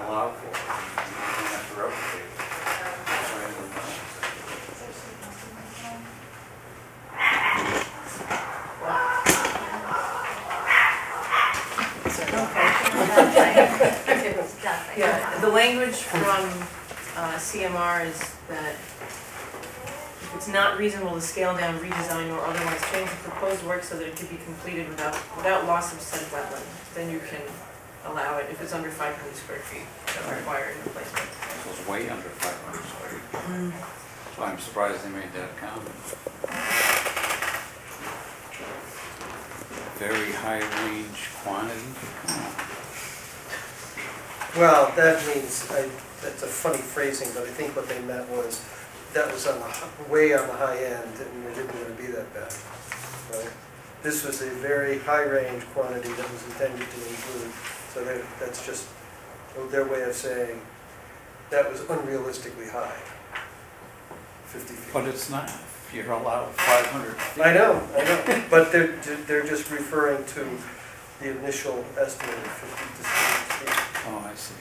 allow for it. You don't have to replicate it. It's right in the wetlands. Yeah, the language from CMR is that if it's not reasonable to scale down, redesign, or otherwise change the proposed work so that it can be completed without loss of said wetland, then you can allow it if it's under 500 square feet, that require a replacement. So it's way under 500 square feet. So I'm surprised they made that comment. Very high range quantity. Well, that means, that's a funny phrasing, but I think what they meant was, that was on the, way on the high end, and it didn't really be that bad, right? This was a very high range quantity that was intended to include, so that's just their way of saying, that was unrealistically high, 50 feet. But it's not, if you're allowed 500 feet. I know, but they're just referring to the initial estimate of 50 to 60 feet. Oh, I see.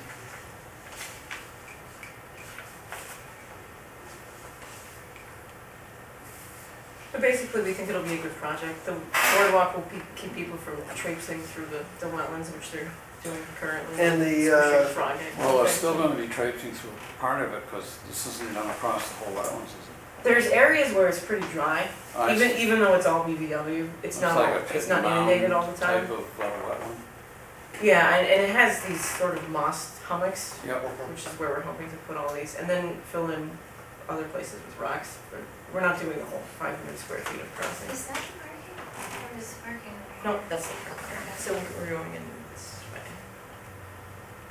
But basically, we think it'll be a good project. The boardwalk will keep people from traipsing through the wetlands, which they're doing currently. And the, Especially the frog egg. Well, they're still gonna be traipsing through part of it, because this isn't gonna cross the whole wetlands, is it? There's areas where it's pretty dry, I see. even though it's all BVW, it's Looks like a not pit and inundated mound all the time. Type of wetland. Yeah, and it has these sort of moss hummocks, Yep. which is where we're hoping to put all these, and then fill in other places with rocks. We're not doing the whole 500 square feet of crossing. Is that the parking, or is parking? No, that's the so we're going in this way.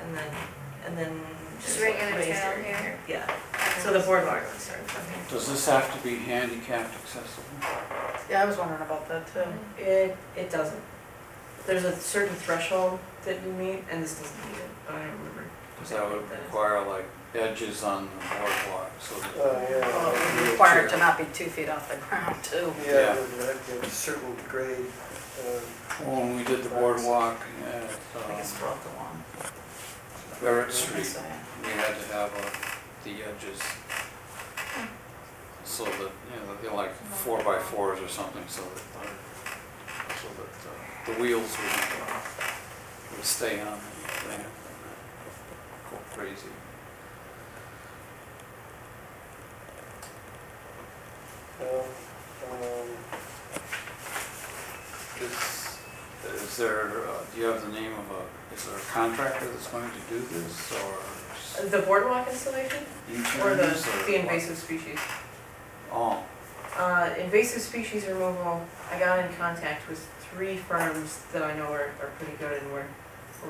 And then. Just there's regular ways trail through here? Yeah, so the boardwalk would start from here. Does this have to be handicapped accessible? Yeah, I was wondering about that too. It doesn't. There's a certain threshold that you meet, and this doesn't meet it, but I don't remember. Because that would require like edges on the boardwalk, so that. Oh, yeah. Well, it would require it to not be 2 feet off the ground too. Yeah, a certain grade. When we did the boardwalk at I think it's 12 to 1. Barrett Street, That's it. we had to have the edges so that, they're like 4x4s or something, so that the wheels would stay on the ramp and not go crazy. Is there, do you have the name of is there a contractor that's going to do this, or? The boardwalk installation or insurance, the what? invasive species? Oh, Invasive species removal, I got in contact with 3 firms that I know are pretty good, and we're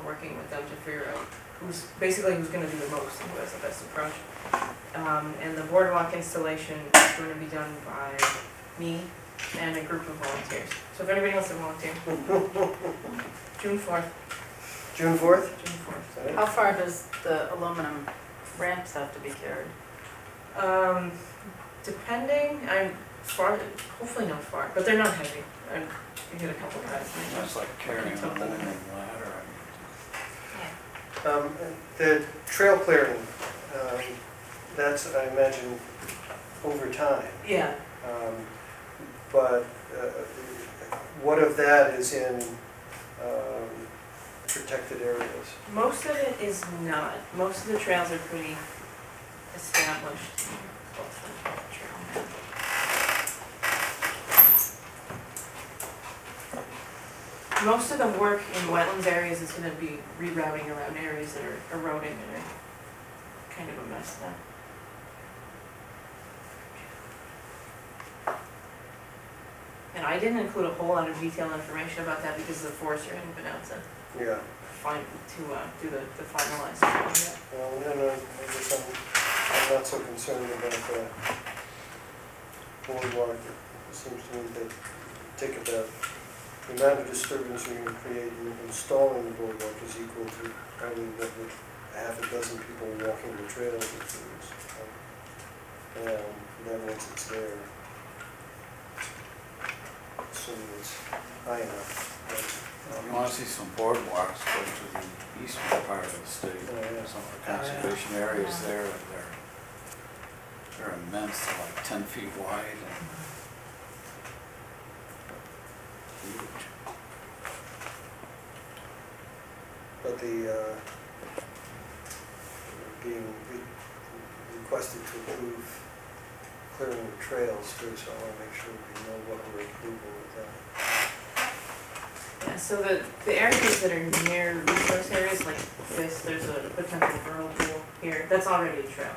working with them to figure out who's gonna do the most and who has the best approach. And the boardwalk installation is going to be done by me and a group of volunteers. So if anybody wants to volunteer, June 4th. June 4th? June 4th. Is that it? How far does the aluminum ramps have to be carried? Depending, I'm far, hopefully not far, but they're not heavy. We did a couple guys. that's like carrying a aluminum ladder. The trail clearing, that's, I imagine, over time. Yeah, But what of that is in protected areas? most of it is not. Most of the trails are pretty established. Most of the work in wetlands areas is gonna be rerouting around areas that are eroding and are kind of a mess now. And I didn't include a whole lot of detailed information about that because the forester hadn't been out to Yeah. do the finalized one yet. Well, no, I guess I'm not so concerned about the boardwalk. It seems to me that think about the amount of disturbance you're going to create in installing the boardwalk is equal to probably what would half a dozen people walking the trails would lose. And then once it's there, assuming it's high enough. If you want to see some boardwalks, go to the eastern part of the state. Oh, yeah. Some of the conservation areas there, and they're immense, they're like 10 feet wide and huge. But the, being requested to approve clearing the trails too, so I want to make sure we know what we're approving with that. Yeah, so the areas that are near resource areas like this, there's a potential whirlpool here, that's already a trail.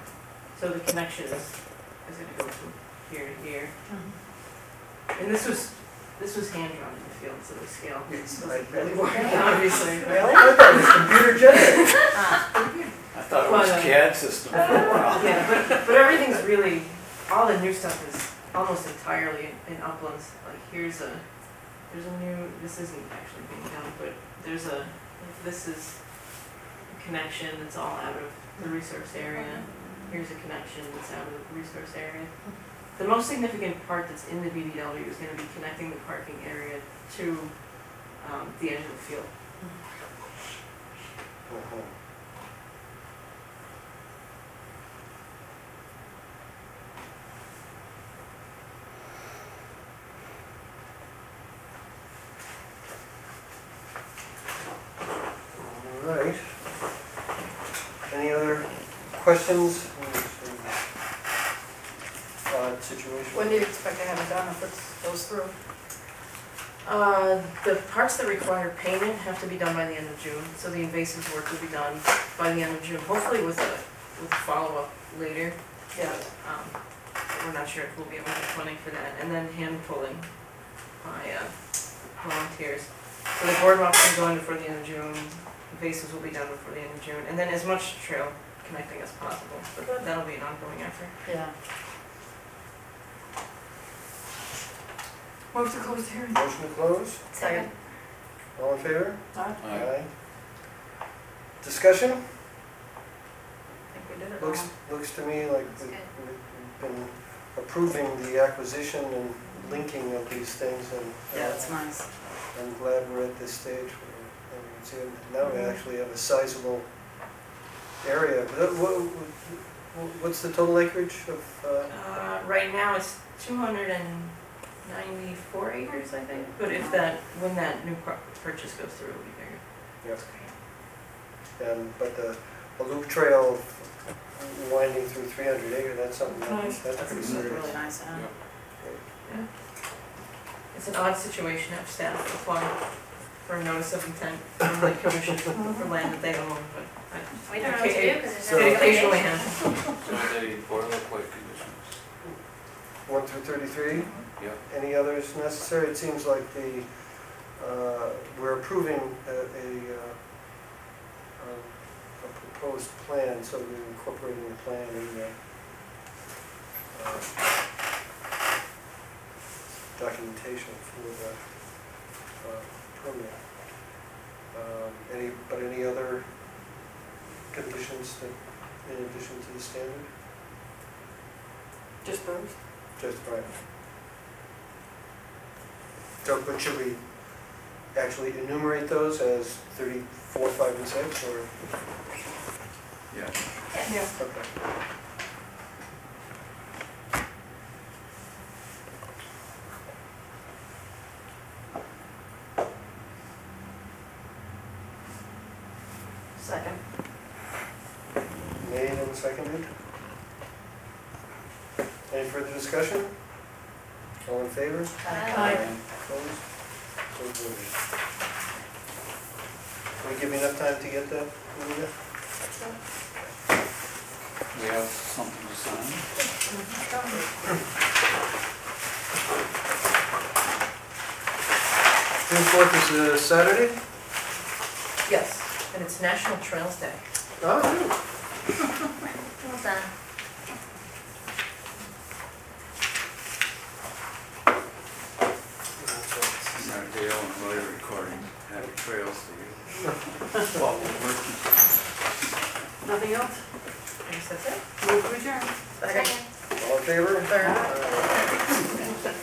So the connection is gonna go from here to here. And this was hand drawn in the field, so the scale doesn't really work, obviously. Really? I thought it was computer generated. I thought it was Well, CAD system for a while. Yeah, but everything's really, all the new stuff is almost entirely in uplands. Like there's a new, this isn't actually being done, but this is a connection that's all out of the resource area. Here's a connection that's out of the resource area. The most significant part that's in the BBW is gonna be connecting the parking area to, the edge of the field. All right. Any other questions? Odd situation. When do you expect to have it done if it goes through? The parts that require payment have to be done by the end of June, so the invasive work will be done by the end of June, hopefully with a follow-up later. Yeah. We're not sure if we'll be able to get funding for that, and then hand pulling by volunteers. So the boardwalk will go in before the end of June, invasives will be done before the end of June, and then as much trail connecting as possible, but that'll be an ongoing effort. Yeah. Move to close the hearing. Motion to close? Second. All in favor? Aye. Discussion? I think we did it all. Looks to me like That's we've good. been approving the acquisition and linking of these things, and Yeah, that's nice. I'm glad we're at this stage where, see, now we actually have a sizable area. What's the total acreage of, Right now it's 294 acres, I think, but when that new purchase goes through, it'll be bigger. Yep. But the loop trail winding through 300 acres, that's something, that's That's pretty really serious. nice, huh? Yeah. It's an odd situation to have staff apply for a notice of intent from the commission for land that they own, but We don't know what to do, because So- there's no occasionally recommendation. happens. So the boilerplate conditions. 1 through 33? Yeah. Any others necessary? It seems like we're approving a proposed plan, so we're incorporating the plan in the documentation for the permit. Any other conditions that, in addition to the standard? Just those? Just right. So, but should we actually enumerate those as 34, 5, and 6, or? Yeah. Yeah. Okay. Second. Made and seconded. Any further discussion? All in favor? Aye. Opposed? So voted. Can we give you enough time to get that, Anita? We have something to sign. June 4th is a Saturday? Yes, and it's National Trails Day. Oh, Well done. Our Dale and Roy recording. Happy trails to you. Well, Nothing else? I guess that's it. Move to adjourn. Second. Second. all in favor? Third. Aye.